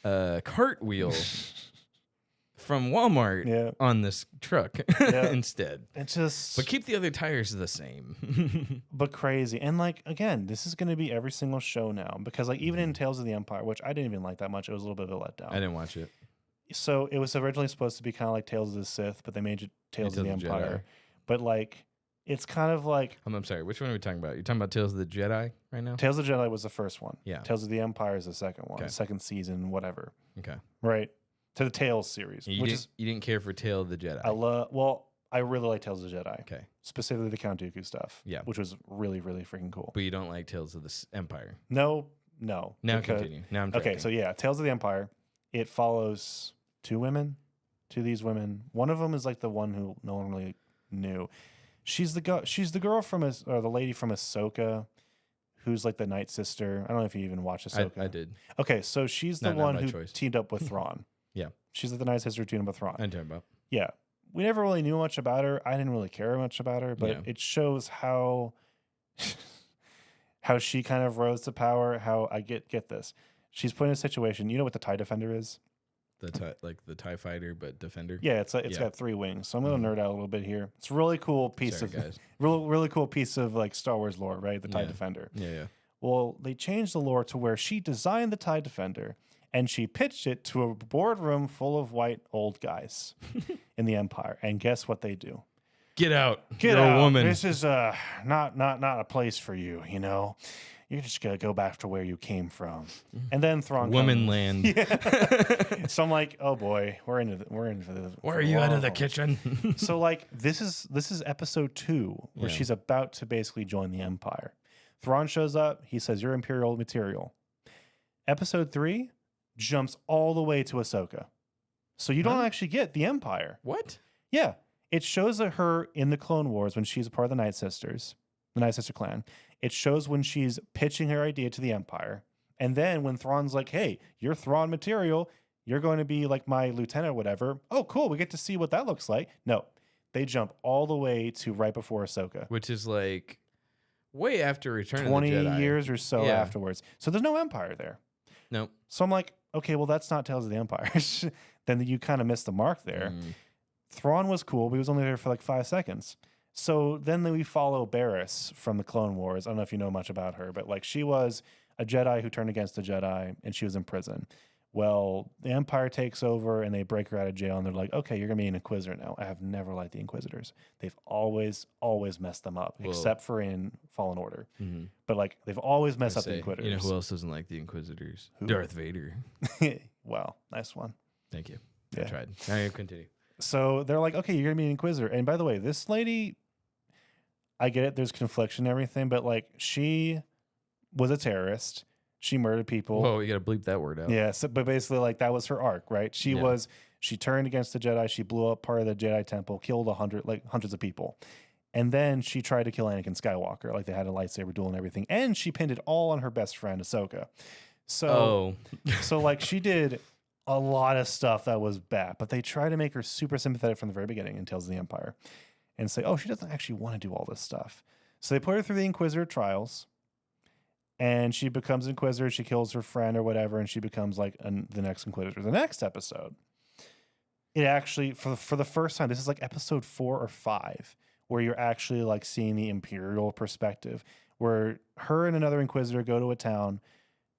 cartwheel from Walmart on this truck instead. It's just, but keep the other tires the same." But crazy. And like, again, this is going to be every single show now, because like even in Tales of the Empire, which I didn't even like that much, it was a little bit of a letdown. I didn't watch it. So it was originally supposed to be kind of like Tales of the Sith, but they made it Tales of the Empire. But like, it's kind of like, I'm sorry, which one are we talking about? You're talking about Tales of the Jedi right now? Tales of the Jedi was the first one. Yeah. Tales of the Empire is the second one, Okay. second season, whatever. Okay. Right. To the Tales series. You didn't care for Tale of the Jedi. I really like Tales of the Jedi. Okay. Specifically the Count Dooku stuff. Yeah. Which was really, really freaking cool. But you don't like Tales of the Empire. No. Now continue. Now I'm okay. So yeah, Tales of the Empire. It follows two these women. One of them is like the one who no one really knew. She's the girl from or the lady from Ahsoka, who's like the Night Sister. I don't know if you even watched Ahsoka. I did. Okay, so she's the one who teamed up with Thrawn. Yeah. She's like the Night Sister teamed up with Thrawn. I'm talking about. Yeah. We never really knew much about her. I didn't really care much about her, but it shows how she kind of rose to power. How I get this. She's put in a situation. You know what the TIE Defender is? The TIE fighter, but defender. Yeah, it's got 3 wings. So I'm gonna nerd out a little bit here. It's a really cool piece really cool piece of like Star Wars lore, right? The TIE Defender. Yeah. Well, they changed the lore to where she designed the TIE Defender and she pitched it to a boardroom full of white old guys in the Empire. And guess what they do? Get out. You're a woman. This is not a place for you, you know. You're just gonna go back to where you came from. And then Thrawn Woman land. Yeah. So I'm like, oh boy, we're into this. Why are you out of the kitchen? So like this is episode 2 where she's about to basically join the Empire. Thrawn shows up, he says, "You're Imperial material." Episode 3 jumps all the way to Ahsoka. So you don't actually get the Empire. What? Yeah. It shows her in the Clone Wars when she's a part of the Night Sisters, the Night Sister clan. It shows when she's pitching her idea to the Empire. And then when Thrawn's like, "Hey, you're Thrawn material. You're going to be like my lieutenant or whatever." Oh, cool. We get to see what that looks like. No, they jump all the way to right before Ahsoka. Which is like way after Return of the 20 Jedi. years or so afterwards. So there's no Empire there. Nope. So I'm like, okay, well, that's not Tales of the Empire. Then you kind of missed the mark there. Thrawn was cool, but he was only there for like 5 seconds. So then we follow Barriss from the Clone Wars. I don't know if you know much about her, but like she was a Jedi who turned against the Jedi and she was in prison. Well, the Empire takes over and they break her out of jail and they're like, "Okay, you're going to be an Inquisitor now." I have never liked the Inquisitors. They've always messed them up, except for in Fallen Order. But like they've always messed up the Inquisitors. You know who else doesn't like the Inquisitors? Who? Darth Vader. Wow, nice one. Thank you. Yeah. I tried. Now you continue. So they're like, "Okay, you're going to be an Inquisitor." And by the way, this lady, I get it. There's confliction and everything, but like she was a terrorist. She murdered people. Whoa, you got to bleep that word out. Yeah, but basically like that was her arc, right? She turned against the Jedi. She blew up part of the Jedi temple, killed hundreds of people. And then she tried to kill Anakin Skywalker. Like they had a lightsaber duel and everything. And she pinned it all on her best friend, Ahsoka. So like she did a lot of stuff that was bad, but they try to make her super sympathetic from the very beginning in Tales of the Empire and say, "Oh, she doesn't actually want to do all this stuff." So they put her through the Inquisitor trials and she becomes Inquisitor. She kills her friend or whatever. And she becomes like the next Inquisitor. The next episode, it actually, for the first time, this is like episode 4 or 5, where you're actually like seeing the Imperial perspective, where her and another Inquisitor go to a town.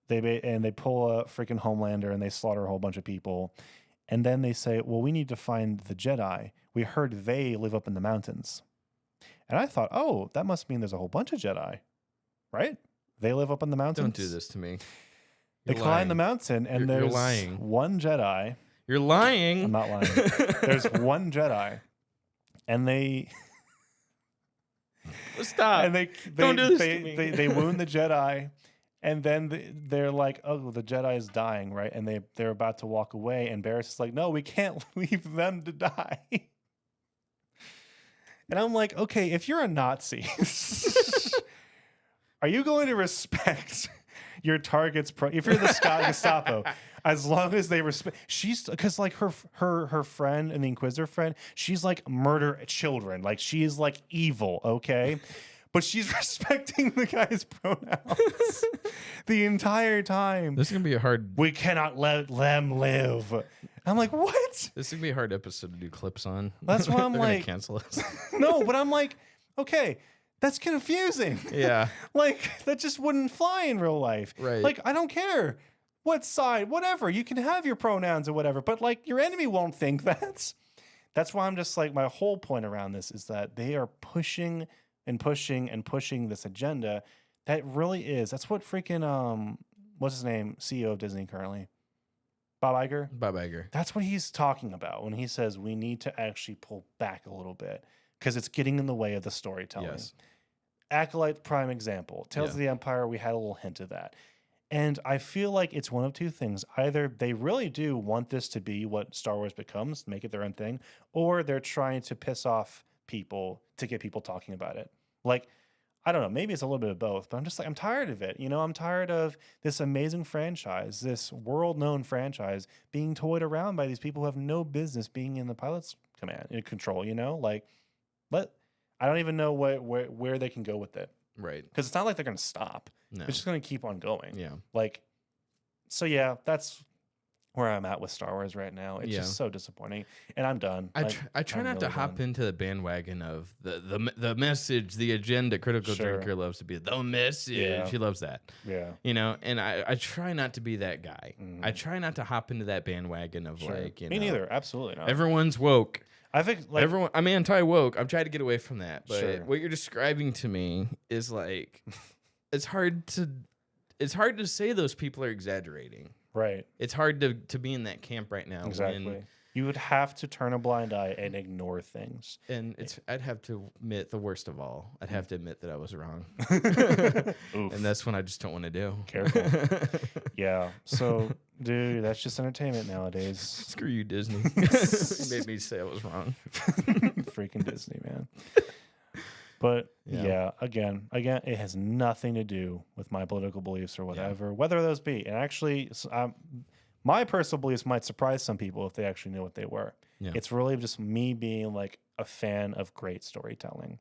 They pull a freaking Homelander and they slaughter a whole bunch of people. And then they say, "Well, we need to find the Jedi. We heard they live up in the mountains." And I thought, oh, that must mean there's a whole bunch of Jedi, right? They live up in the mountains. Don't do this to me. They climb the mountain and there's lying. one Jedi. You're lying. I'm not lying. There's one Jedi, and they stop. And Don't do this to me. they wound the Jedi, and then they're like, "Oh, the Jedi is dying, right?" And they're about to walk away, and Barriss is like, "No, we can't leave them to die." And I'm like, "Okay, if you're a Nazi, are you going to respect your target's if you're the Gestapo?" As long as they respect, she's because like her friend and the Inquisitor friend, she's like murder children, like she is like evil, okay, but she's respecting the guy's pronouns the entire time. This is gonna be a hard. We cannot let them live. I'm like, what? This is gonna be a hard episode to do clips on. That's why I'm They're like, gonna cancel us. No, but I'm like, okay. That's confusing. Yeah. Like, that just wouldn't fly in real life. Right. Like, I don't care what side, whatever. You can have your pronouns or whatever, but like your enemy won't think that. That's why I'm just like, my whole point around this is that they are pushing and pushing and pushing this agenda that really is. That's what freaking, what's his name? CEO of Disney currently. Bob Iger? Bob Iger. That's what he's talking about when he says we need to actually pull back a little bit because it's getting in the way of the storytelling. Yes. Acolyte, prime example. Tales of the Empire, we had a little hint of that. And I feel like it's one of two things. Either they really do want this to be what Star Wars becomes, make it their own thing, or they're trying to piss off people to get people talking about it. Like, I don't know, maybe it's a little bit of both, but I'm just like, I'm tired of it. You know, I'm tired of this amazing franchise, this world-known franchise being toyed around by these people who have no business being in the pilot's command, in control, you know? Like, I don't even know where they can go with it. Right. Because it's not like they're going to stop. No. It's just going to keep on going. Yeah. Like, so yeah, that's where I'm at with Star Wars right now. It's just so disappointing. And I'm done. I try not to hop into the bandwagon of the message, the agenda. Critical Drinker loves to be the message. Yeah. She loves that. Yeah. You know, and I try not to be that guy. I try not to hop into that bandwagon of like, you know. Me neither. Absolutely not. Everyone's woke. I think like everyone. I'm anti-woke. I'm trying to get away from that. But Sure. what you're describing to me is like, it's hard to say those people are exaggerating. Right. It's hard to be in that camp right now. Exactly. You would have to turn a blind eye and ignore things. And I'd have to admit the worst of all. I'd have to admit that I was wrong. And that's when I just don't want to do. Careful. Yeah. So, dude, that's just entertainment nowadays. Screw you, Disney. You made me say I was wrong. Freaking Disney, man. But yeah, again, it has nothing to do with my political beliefs or whatever, whether those be. And actually, my personal beliefs might surprise some people if they actually knew what they were. Yeah. It's really just me being like a fan of great storytelling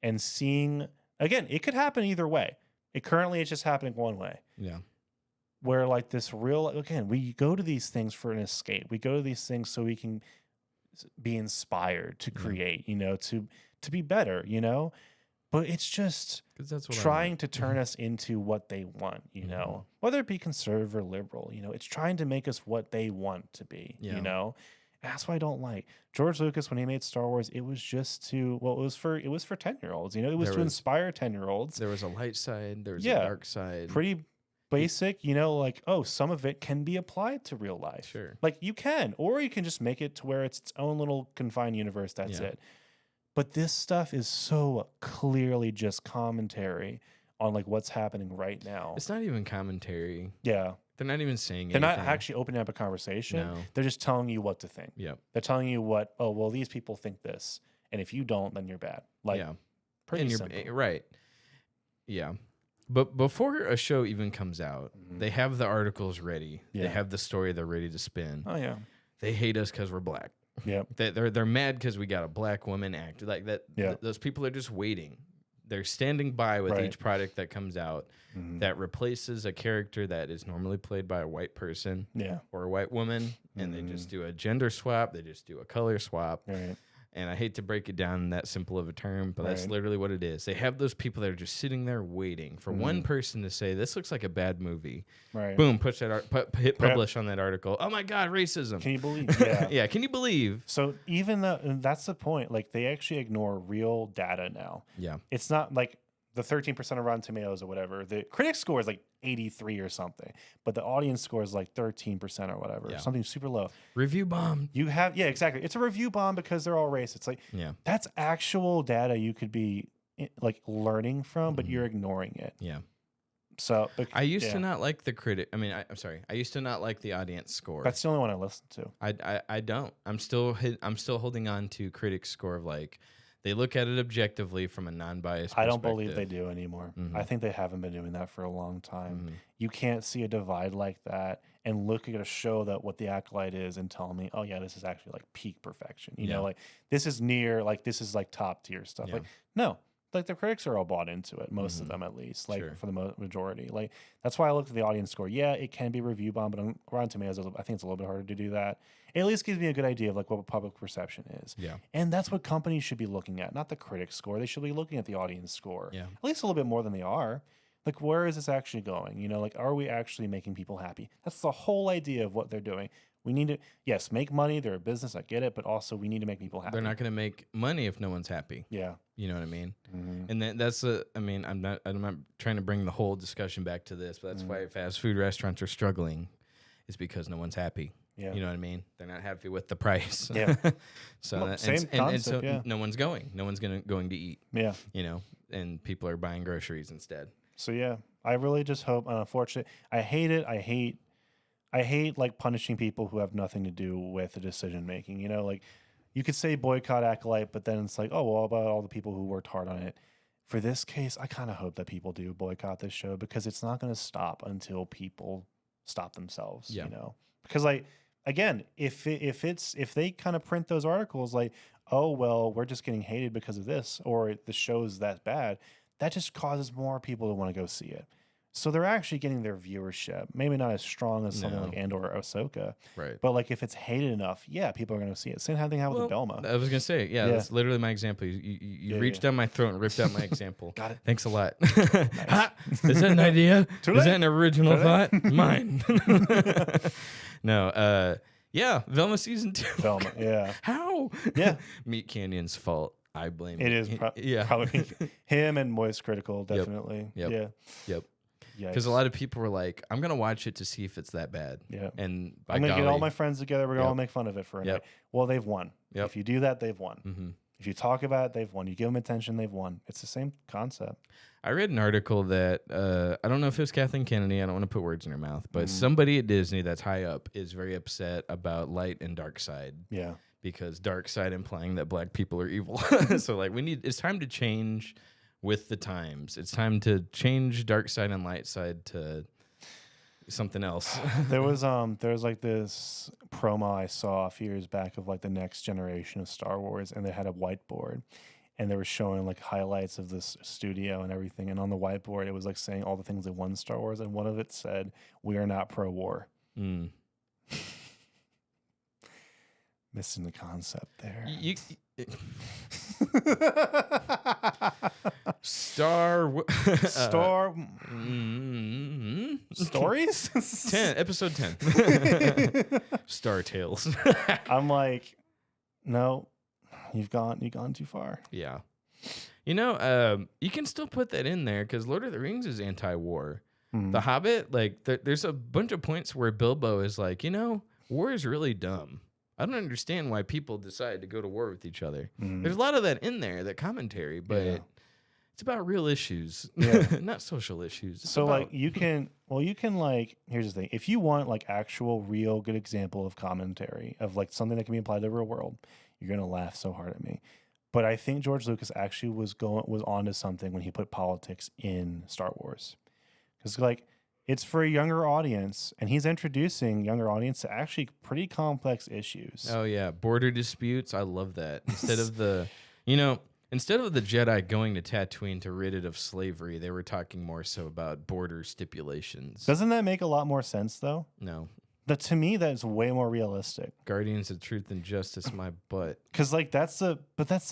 and seeing, again, it could happen either way. Currently it's just happening one way. Yeah. Where like this real, again, we go to these things for an escape. We go to these things so we can be inspired to create, you know, to be better, you know? But it's just that's what trying to turn us into what they want, you know, whether it be conservative or liberal, you know, it's trying to make us what they want to be, you know. And that's what I don't like. George Lucas, when he made Star Wars, it was just to, well, it was for 10-year-olds, you know, it was to inspire 10-year-olds. There was a light side, there was a dark side. Pretty basic, you know, like, oh, some of it can be applied to real life. Sure. Like you can, or you can just make it to where it's its own little confined universe. That's it. But this stuff is so clearly just commentary on like what's happening right now. It's not even commentary. Yeah. They're not even saying They're anything. not actually opening up a conversation. No. They're just telling you what to think. Yep. They're telling you what, oh, well, these people think this. And if you don't, then you're bad. Like, pretty simple. Right. Yeah. But before a show even comes out, they have the articles ready. Yeah. They have the story they're ready to spin. Oh, yeah. They hate us because we're black. Yep. They're mad because we got a black woman actor like that. Yeah. Those people are just waiting. They're standing by with each product that comes out that replaces a character that is normally played by a white person or a white woman, and they just do a gender swap. They just do a color swap. Right. And I hate to break it down in that simple of a term, but that's literally what it is. They have those people that are just sitting there waiting for one person to say, this looks like a bad movie. Right. Boom, push that hit publish on that article. Oh my God, racism. Can you believe? Yeah. Yeah, can you believe? So even though, and that's the point, like they actually ignore real data now. Yeah. It's not like the 13% of Rotten Tomatoes or whatever. The critic score is like 83 or something, but the audience score is like 13% or whatever, something super low. Review bomb. You have, yeah, exactly. It's a review bomb because they're all racist. It's like, that's actual data you could be like learning from, but you're ignoring it. Yeah. So I used to not like the critic. I mean, I'm sorry. I used to not like the audience score. That's the only one I listen to. I don't. I'm still holding on to critics score of like, they look at it objectively from a non-biased perspective. I don't believe they do anymore. I think they haven't been doing that for a long time. You can't see a divide like that and look at a show that what the Acolyte is and tell me, oh yeah, this is actually like peak perfection. You know, like this is near, like this is like top tier stuff. Like, no, like the critics are all bought into it, most of them at least, like for the majority. Like that's why I looked at the audience score. Yeah, it can be review bomb, but on Rotten Tomatoes, I think it's a little bit harder to do that. It at least gives me a good idea of like what public perception is. Yeah. And that's what companies should be looking at, not the critic score. They should be looking at the audience score. Yeah. At least a little bit more than they are. Like, where is this actually going? You know, like, are we actually making people happy? That's the whole idea of what they're doing. We need to, yes, make money. They're a business. I get it. But also, we need to make people happy. They're not going to make money if no one's happy. Yeah. You know what I mean? And that's I mean, I'm not trying to bring the whole discussion back to this, but that's why fast food restaurants are struggling, is because no one's happy. Yeah. You know what I mean? They're not happy with the price. Yeah. So well, that, same and concept, so yeah. no one's going. No one's going to eat. Yeah. You know, and people are buying groceries instead. So yeah, I really just hope. Unfortunately, I hate it. I hate like punishing people who have nothing to do with the decision making. You know, like you could say boycott Acolyte, but then it's like, oh, well, about all the people who worked hard on it. For this case, I kind of hope that people do boycott this show because it's not going to stop until people stop themselves. Yeah. You know, because like again, if they kind of print those articles like, oh well, we're just getting hated because of this, or the show's that bad, that just causes more people to want to go see it. So they're actually getting their viewership. Maybe not as strong as something like Andor or Ahsoka. Right. But like if it's hated enough, yeah, people are going to see it. Same thing happened with the Belma. I was going to say, that's literally my example. You reached down my throat and ripped out my example. Got it. Thanks a lot. Ha! Is that an idea? Is that an original thought? Mine. No. Yeah. Velma season 2. Velma, yeah. How? Yeah. Meat Canyon's fault. I blame it. Is probably him and Moist Critical, definitely. Yep. Yeah. Because a lot of people were like, I'm going to watch it to see if it's that bad. Yeah. And I'm going to get all my friends together. We're going to all make fun of it for a night. Well, they've won. Yep. If you do that, they've won. If you talk about it, they've won. You give them attention, they've won. It's the same concept. I read an article that, I don't know if it was Kathleen Kennedy. I don't want to put words in her mouth. But somebody at Disney that's high up is very upset about light and dark side. Yeah. Because dark side implying that black people are evil. So like it's time to change with the times. It's time to change dark side and light side to something else. there was like this promo I saw a few years back of like the next generation of Star Wars, and they had a whiteboard and they were showing like highlights of this studio and everything, and on the whiteboard it was like saying all the things that won Star Wars, and one of it said, "We are not pro-war." Missing the concept there. Stories? 10, episode 10. Star Tales. I'm like, no, you've gone too far. Yeah. You know, you can still put that in there because Lord of the Rings is anti-war. The Hobbit, like, there's a bunch of points where Bilbo is like, you know, war is really dumb. I don't understand why people decide to go to war with each other. There's a lot of that in there, that commentary, but it's about real issues, not social issues. So like you can like, here's the thing. If you want like actual real good example of commentary of like something that can be applied to the real world, you're going to laugh so hard at me. But I think George Lucas actually was onto something when he put politics in Star Wars. Cuz like it's for a younger audience, and he's introducing younger audience to actually pretty complex issues. Oh yeah, border disputes. I love that. Instead of the Jedi going to Tatooine to rid it of slavery, they were talking more so about border stipulations. Doesn't that make a lot more sense though? No. But to me, that's way more realistic. Guardians of Truth and Justice, my butt. Because like that's the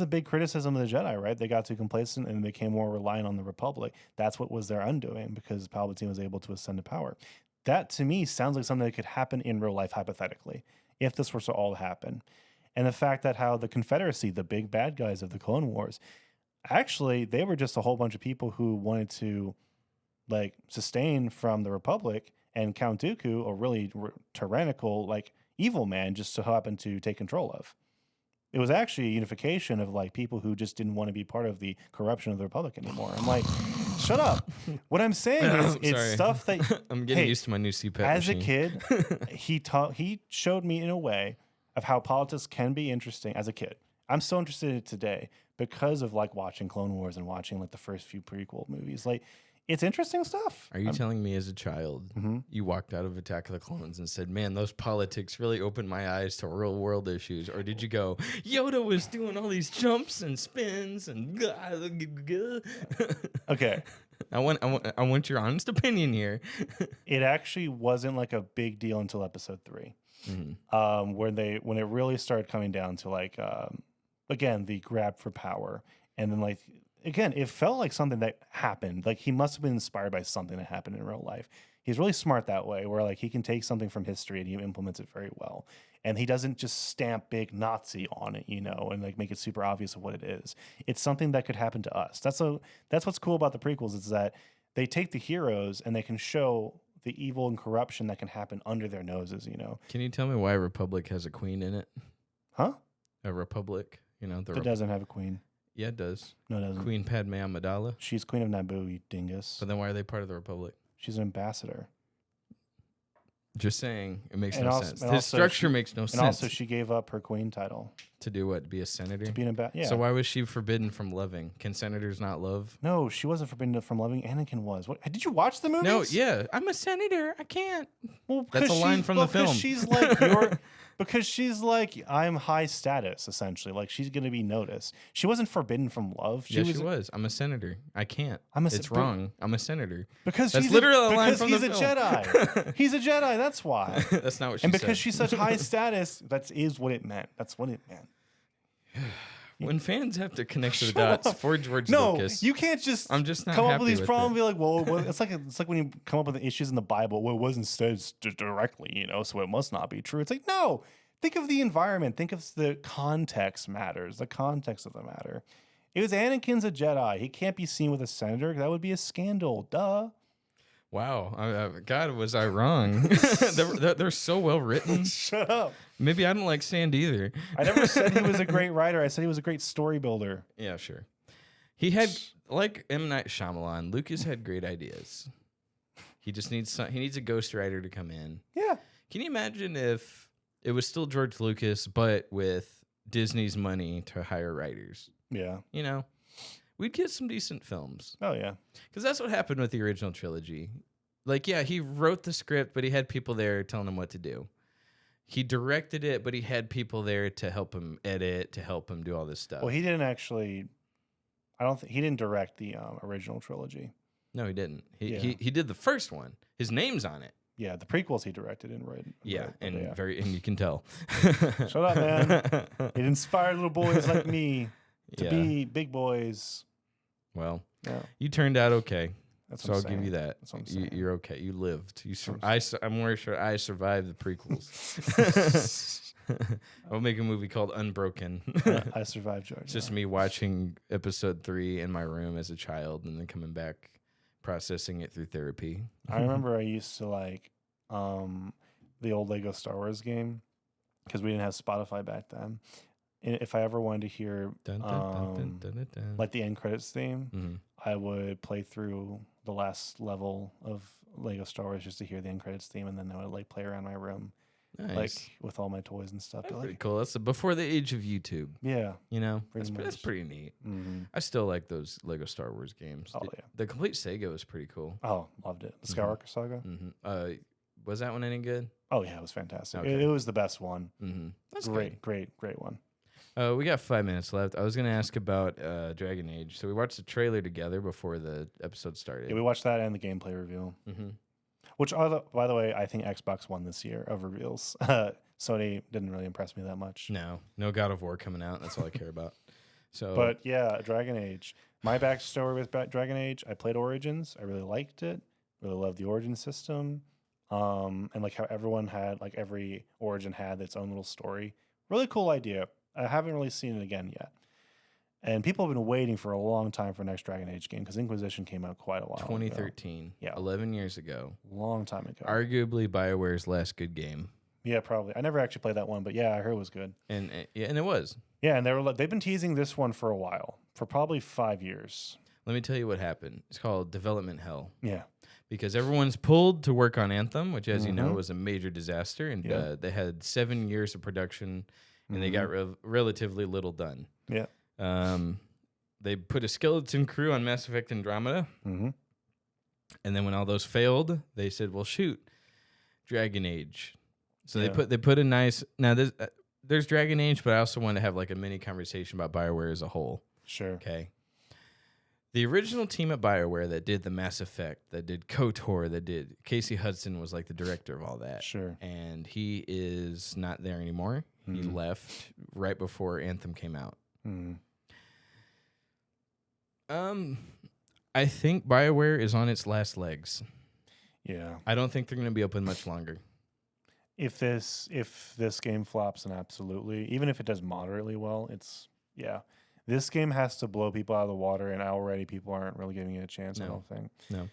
big criticism of the Jedi, right? They got too complacent and became more reliant on the Republic. That's what was their undoing because Palpatine was able to ascend to power. That to me sounds like something that could happen in real life hypothetically, if this were to all happen. And the fact that how the Confederacy, the big bad guys of the Clone Wars, Actually, they were just a whole bunch of people who wanted to like sustain from the Republic, and Count Dooku, a really tyrannical, like evil man, just so happened to take control of. It was actually a unification of like people who just didn't want to be part of the corruption of the Republic anymore. I'm like, shut up. What I'm saying is, it's Sorry. stuff that I'm getting used to my new CPAP as machine. a kid, he showed me in a way of how politics can be interesting as a kid. I'm so interested in it today because of like watching Clone Wars and watching like the first few prequel movies. Like, it's interesting stuff. Are you telling me as a child, you walked out of Attack of the Clones and said, man, those politics really opened my eyes to real world issues? Or did you go, Yoda was doing all these jumps and spins and... Okay. I want your honest opinion here. It actually wasn't like a big deal until episode 3. When it really started coming down to like again, the grab for power. And then like again, it felt like something that happened. Like he must have been inspired by something that happened in real life. He's really smart that way, where like he can take something from history and he implements it very well. And he doesn't just stamp big Nazi on it, and like make it super obvious of what it is. It's something that could happen to us. That's what's cool about the prequels, is that they take the heroes and they can show the evil and corruption that can happen under their noses, Can you tell me why a republic has a queen in it? Huh? A republic, It doesn't have a queen. Yeah, it does. No, it doesn't. Queen Padme Amidala. She's Queen of Naboo, you dingus. But then why are they part of the republic? She's an ambassador. Just saying, it makes And no also- sense. and His also structure she- makes no And sense. also, she gave up her queen title To do what? Be a senator? to be an ambassador. Yeah. So why was she forbidden from loving? Can senators not love? No, she wasn't forbidden from loving. Anakin was. What? Did you watch the movies? No, yeah. I'm a senator. I can't. Well, That's a 'cause line she's- from the because film. She's like because she's like, I'm high status, essentially. Like, she's gonna be noticed. She wasn't forbidden from love. She was. I'm a senator. I can't. It's wrong. I'm a senator. Because That's she's literally a line because from he's the a film. Jedi. He's a Jedi. That's why. That's not what she And said. because she's such high status, that is what it meant. That's what it meant. When fans have to connect the dots for George No, Lucas, you can't just I'm just not come up happy with these with problems it. and be like, well, it's like when you come up with the issues in the Bible. Well, it wasn't said directly, so it must not be true. It's like, no, think of the environment. Think of the context matters. The context of the matter. It was Anakin's a Jedi. He can't be seen with a senator. That would be a scandal. Duh. Wow. God, was I wrong? They're so well written. Shut up. Maybe I don't like sand either. I never said he was a great writer. I said he was a great story builder. Yeah, sure. He had, like M. Night Shyamalan, Lucas had great ideas. He just needs he needs a ghostwriter to come in. Yeah. Can you imagine if it was still George Lucas, but with Disney's money to hire writers? Yeah. We'd get some decent films. Oh, yeah. Because that's what happened with the original trilogy. Like, yeah, he wrote the script, but he had people there telling him what to do. He directed it, but he had people there to help him edit, to help him do all this stuff. Well, he didn't actually. I don't think he didn't direct the original trilogy. No, he didn't. Yeah. He did the first one. His name's on it. Yeah, the prequels he directed and wrote. And you can tell. Shut up, man. It inspired little boys like me to be big boys. Well, Yeah, you turned out okay. that's So what I'll I'm give you saying. that. That's what I'm saying. You're okay. You lived. I'm more sure I survived the prequels. I'll make a movie called Unbroken. I survived, George. It's just me watching episode 3 in my room as a child and then coming back, processing it through therapy. I remember I used to like the old Lego Star Wars game because we didn't have Spotify back then. And if I ever wanted to hear Dun, dun, dun, dun, dun, dun, dun. like the end credits theme, Mhm. I would play through the last level of Lego Star Wars just to hear the end credits theme, and then I would like play around my room Nice. like with all my toys and stuff. That's Be pretty like, cool. That's before the age of YouTube. yeah. That's Pretty much. pretty neat. Mm-hmm. I still like those Lego Star Wars games. Oh, The- yeah. The complete Sega was pretty cool. Oh, loved it. The Skywalker Saga. Was that one any good? Oh yeah, it was fantastic. Okay. It was the best one. That's Great one. good. We got 5 minutes left. I was going to ask about Dragon Age. So we watched the trailer together before the episode started. Yeah, we watched that and the gameplay review. Which, by the way, I think Xbox won this year of reveals. Sony didn't really impress me that much. No God of War coming out. That's all I care about. So, But yeah, Dragon Age. My backstory with Dragon Age, I played Origins. I really liked it. Really loved the Origin system. And like how everyone had, like every Origin had its own little story. Really cool idea. I haven't really seen it again yet. And people have been waiting for a long time for the next Dragon Age game because Inquisition came out quite a while 2013. ago. Yeah. 11 years ago. Long time ago. Arguably BioWare's last good game. Yeah, probably. I never actually played that one, but yeah, I heard it was good. And it was. Yeah, and they've been teasing this one for a while, for probably 5 years. Let me tell you what happened. It's called development hell. Yeah. Because everyone's pulled to work on Anthem, which, as you know, was a major disaster. And they had 7 years of production, and they got relatively little done. Yeah. They put a skeleton crew on Mass Effect Andromeda. And then when all those failed, they said, well, shoot, Dragon Age. So they put a nice... Now, there's Dragon Age, but I also want to have like a mini conversation about BioWare as a whole. Sure. Okay. The original team at BioWare that did the Mass Effect, that did KOTOR, that did... Casey Hudson was like the director of all that. Sure. And he is not there anymore. He left right before Anthem came out. I think BioWare is on its last legs. Yeah. I don't think they're going to be open much longer. If this game flops, then absolutely. Even if it does moderately well, this game has to blow people out of the water, and already people aren't really giving it a chance. No. I don't think. No.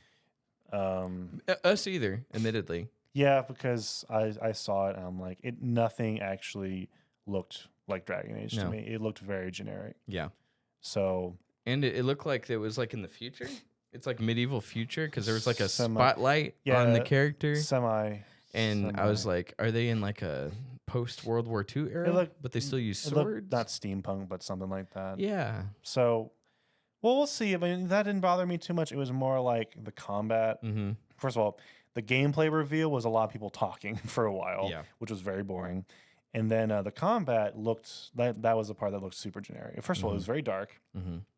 Us either, admittedly. Yeah, because I saw it and I'm like, nothing actually looked like Dragon Age to me. It looked very generic. Yeah. So. And it looked like it was like in the future. It's like medieval future because there was like a spotlight on the character. And I was like, are they in like a post World War II era? But they still use swords? Not steampunk, but something like that. Yeah. So, we'll see. I mean, that didn't bother me too much. It was more like the combat. First of all, the gameplay reveal was a lot of people talking for a while, which was very boring. And then the combat looked, that was the part that looked super generic. First of all, it was very dark.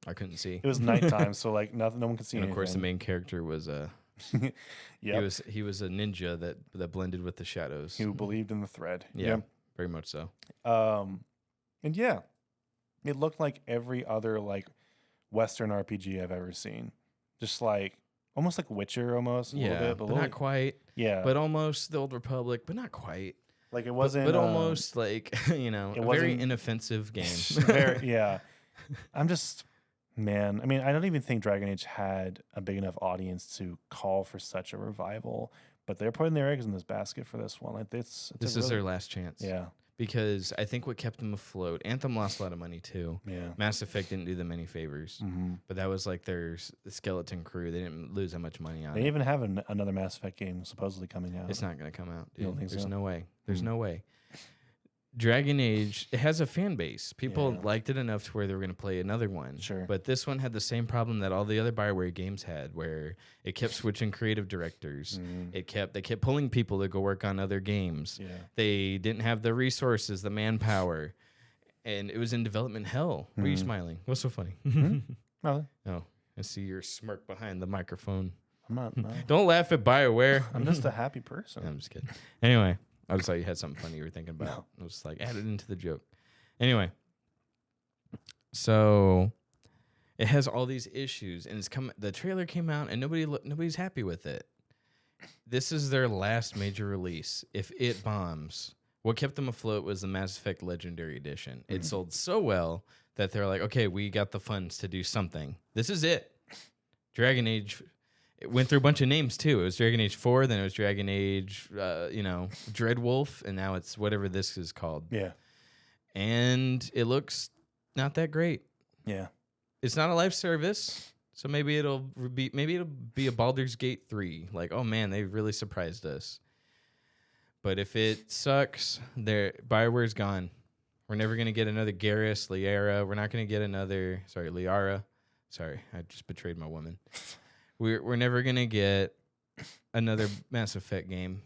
I couldn't see. It was nighttime, so like no one could see anything. And of course, the main character was he was a ninja that blended with the shadows. Who believed in the thread. Yeah, very much so. And yeah, it looked like every other like Western RPG I've ever seen. Just like almost like Witcher, almost a little bit, but not quite. Yeah, but almost the Old Republic, but not quite. Like it wasn't, but almost like a very inoffensive game. I'm just. Man, I mean, I don't even think Dragon Age had a big enough audience to call for such a revival, but they're putting their eggs in this basket for this one. Like this is their last chance. Yeah, because I think what kept them afloat. Anthem lost a lot of money too. Yeah, Mass Effect didn't do them any favors, but that was like their skeleton crew. They didn't lose that much money on it. They even have another Mass Effect game supposedly coming out. It's not going to come out, dude. You don't think There's so? no way. There's no way. Dragon Age, it has a fan base. People liked it enough to where they were going to play another one. Sure. But this one had the same problem that all the other BioWare games had, where it kept switching creative directors. They kept pulling people to go work on other games. Yeah. They didn't have the resources, the manpower, and it was in development hell. Why are you smiling? What's so funny? Nothing. Oh, I see your smirk behind the microphone. I'm not. No. Don't laugh at BioWare. I'm just a happy person. I'm just kidding. Anyway. I just thought you had something funny you were thinking about. No. I was like, add it into the joke. Anyway, so it has all these issues, and the trailer came out, and nobody's happy with it. This is their last major release. If it bombs, what kept them afloat was the Mass Effect Legendary Edition. It sold so well that they're like, okay, we got the funds to do something. This is it. Dragon Age. It went through a bunch of names too. It was Dragon Age 4, then it was Dragon Age, Dreadwolf, and now it's whatever this is called. Yeah. And it looks not that great. Yeah. It's not a live service, so maybe it'll be a Baldur's Gate 3. Like, oh man, they really surprised us. But if it sucks, BioWare's gone. We're never gonna get another Garrus, Liara. We're not gonna get another Liara. Sorry, I just betrayed my woman. We're never gonna get another Mass Effect game.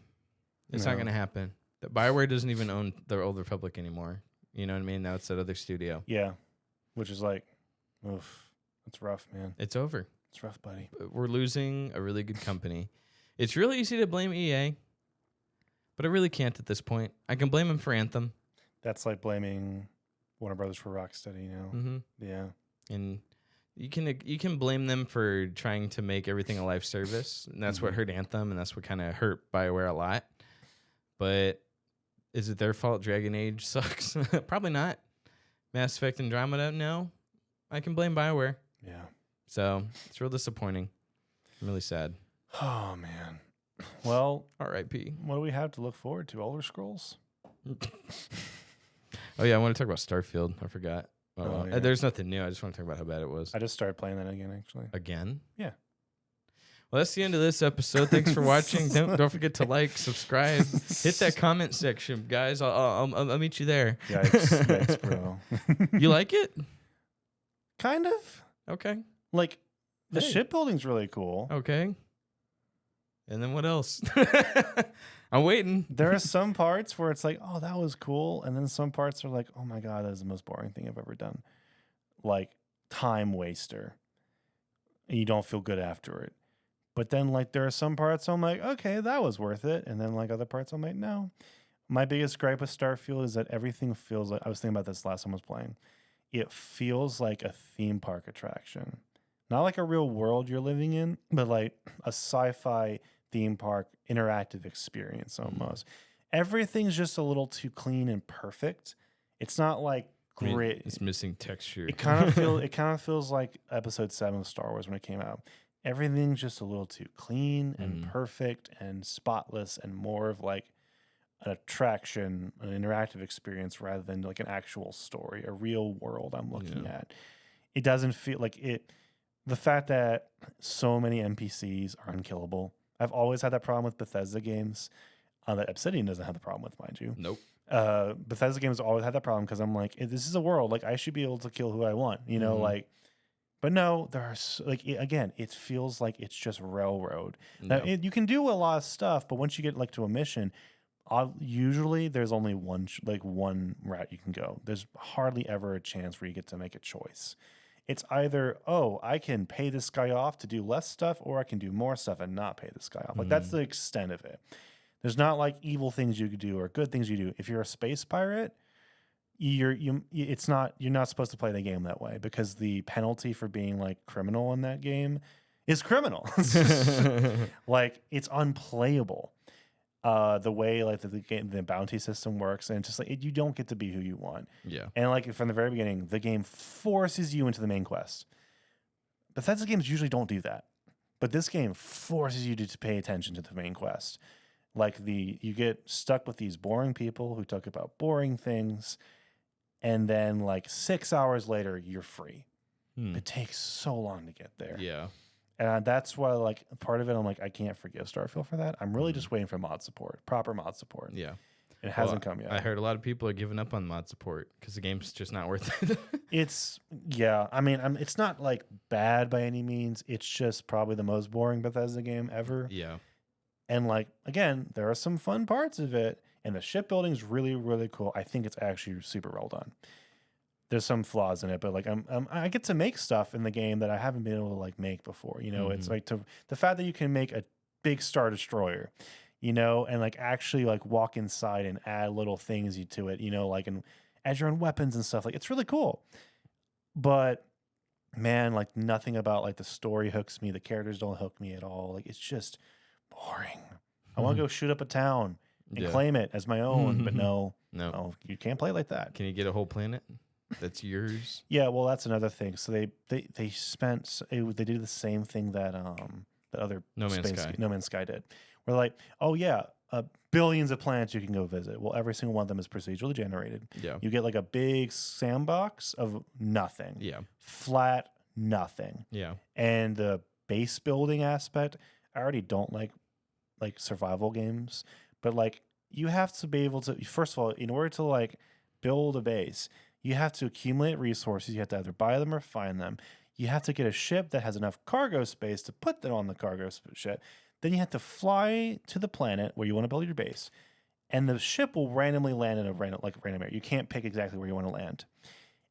It's not gonna happen. BioWare doesn't even own the Old Republic anymore. You know what I mean? Now it's that other studio. Yeah, which is like, oof, that's rough, man. It's over. It's rough, buddy. We're losing a really good company. It's really easy to blame EA, but I really can't at this point. I can blame them for Anthem. That's like blaming Warner Brothers for Rocksteady, you know? Yeah. And you can blame them for trying to make everything a live service, and that's what hurt Anthem, and that's what kind of hurt BioWare a lot. But is it their fault Dragon Age sucks? Probably not. Mass Effect Andromeda, no. I can blame BioWare. Yeah. So it's real disappointing. I'm really sad. Oh man. Well, R.I.P. what do we have to look forward to? Elder Scrolls? Oh yeah, I want to talk about Starfield. I forgot. Yeah. There's nothing new. I just want to talk about how bad it was. I just started playing that again, actually. Again? Yeah. Well, that's the end of this episode. Thanks for watching. Don't forget to like, subscribe, hit that comment section, guys. I'll meet you there. Yikes, bro. You like it? Kind of. Okay. Like the Hey. shipbuilding's really cool. Okay. And then what else? I'm waiting. There are some parts where it's like, oh, that was cool. And then some parts are like, oh my God, that is the most boring thing I've ever done. Like time waster. And you don't feel good after it. But then like there are some parts I'm like, okay, that was worth it. And then like other parts I'm like, no. My biggest gripe with Starfield is that everything feels like, I was thinking about this last time I was playing. It feels like a theme park attraction. Not like a real world you're living in, but like a sci-fi theme park interactive experience almost. Everything's just a little too clean and perfect. It's not like grit. It's missing texture. It kind of feels like episode 7 of Star Wars when it came out. Everything's just a little too clean and perfect and spotless and more of like an attraction, an interactive experience rather than like an actual story, a real world I'm looking at. It doesn't feel like it. The fact that so many NPCs are unkillable. I've always had that problem with Bethesda games. That Obsidian doesn't have the problem with, mind you. Nope. Bethesda games always had that problem because I'm like, this is a world. Like, I should be able to kill who I want, you know, like, but no, there are, again, it feels like it's just railroad. Now, you can do a lot of stuff, but once you get like to a mission, usually there's only one route you can go. There's hardly ever a chance where you get to make a choice. It's either, oh, I can pay this guy off to do less stuff, or I can do more stuff and not pay this guy off. Like that's the extent of it. There's not like evil things you could do or good things you do. If you're a space pirate, you're not supposed to play the game that way because the penalty for being like criminal in that game is criminal. Like it's unplayable. The way like the bounty system works, and just like you don't get to be who you want. Yeah. And like from the very beginning, the game forces you into the main quest. Bethesda games usually don't do that, but this game forces you to pay attention to the main quest. Like you get stuck with these boring people who talk about boring things, and then like 6 hours later, you're free. It takes so long to get there. Yeah. And that's why, like, part of it, I'm like, I can't forgive Starfield for that. I'm really just waiting for mod support, proper mod support. Yeah. It hasn't come yet. I heard a lot of people are giving up on mod support because the game's just not worth it. I mean, it's not like bad by any means. It's just probably the most boring Bethesda game ever. Yeah. And like, again, there are some fun parts of it. And the shipbuilding is really, really cool. I think it's actually super well done. There's some flaws in it, but like I get to make stuff in the game that I haven't been able to like make before. You know, it's like the fact that you can make a big Star Destroyer, you know, and like actually like walk inside and add little things to it, you know, like and add your own weapons and stuff. Like it's really cool. But man, like nothing about like the story hooks me. The characters don't hook me at all. Like it's just boring. I want to go shoot up a town and claim it as my own, but no, you can't play like that. Can you get a whole planet that's yours? Yeah, well, that's another thing. So they did the same thing that other No Man's Sky did. We're like, oh yeah, billions of planets you can go visit. Well, every single one of them is procedurally generated. Yeah. You get like a big sandbox of nothing. Yeah. Flat nothing. Yeah. And the base building aspect, I already don't like survival games, but like you have to be able to, first of all, in order to like build a base, you have to accumulate resources. You have to either buy them or find them. You have to get a ship that has enough cargo space to put them on the cargo ship. Then you have to fly to the planet where you want to build your base, and the ship will randomly land in a random area. You can't pick exactly where you want to land,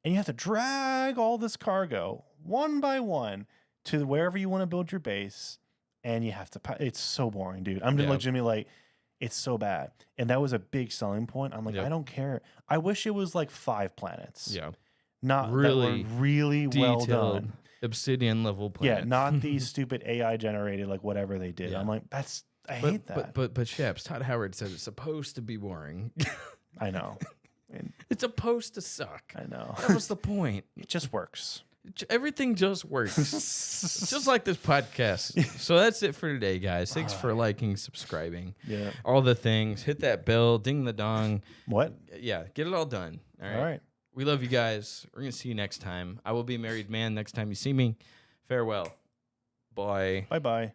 and you have to drag all this cargo one by one to wherever you want to build your base. And you have to. It's so boring, dude. I'm just legitimately like, it's so bad. And that was a big selling point. I'm like, I don't care. I wish it was like 5 planets. Yeah. Not really well done. Obsidian level planets. Yeah, not these stupid AI generated like whatever they did. Yeah. I'm like, I hate that. But Shaps, Todd Howard says it's supposed to be boring. I know. It's supposed to suck. I know. That was the point. It just works. Everything just works. Just like this podcast. So that's it for today, guys. Thanks for liking, subscribing. Yeah. All the things. Hit that bell. Ding the dong. What? Yeah. Get it all done. All right. We love you guys. We're going to see you next time. I will be a married man next time you see me. Farewell. Bye. Bye-bye.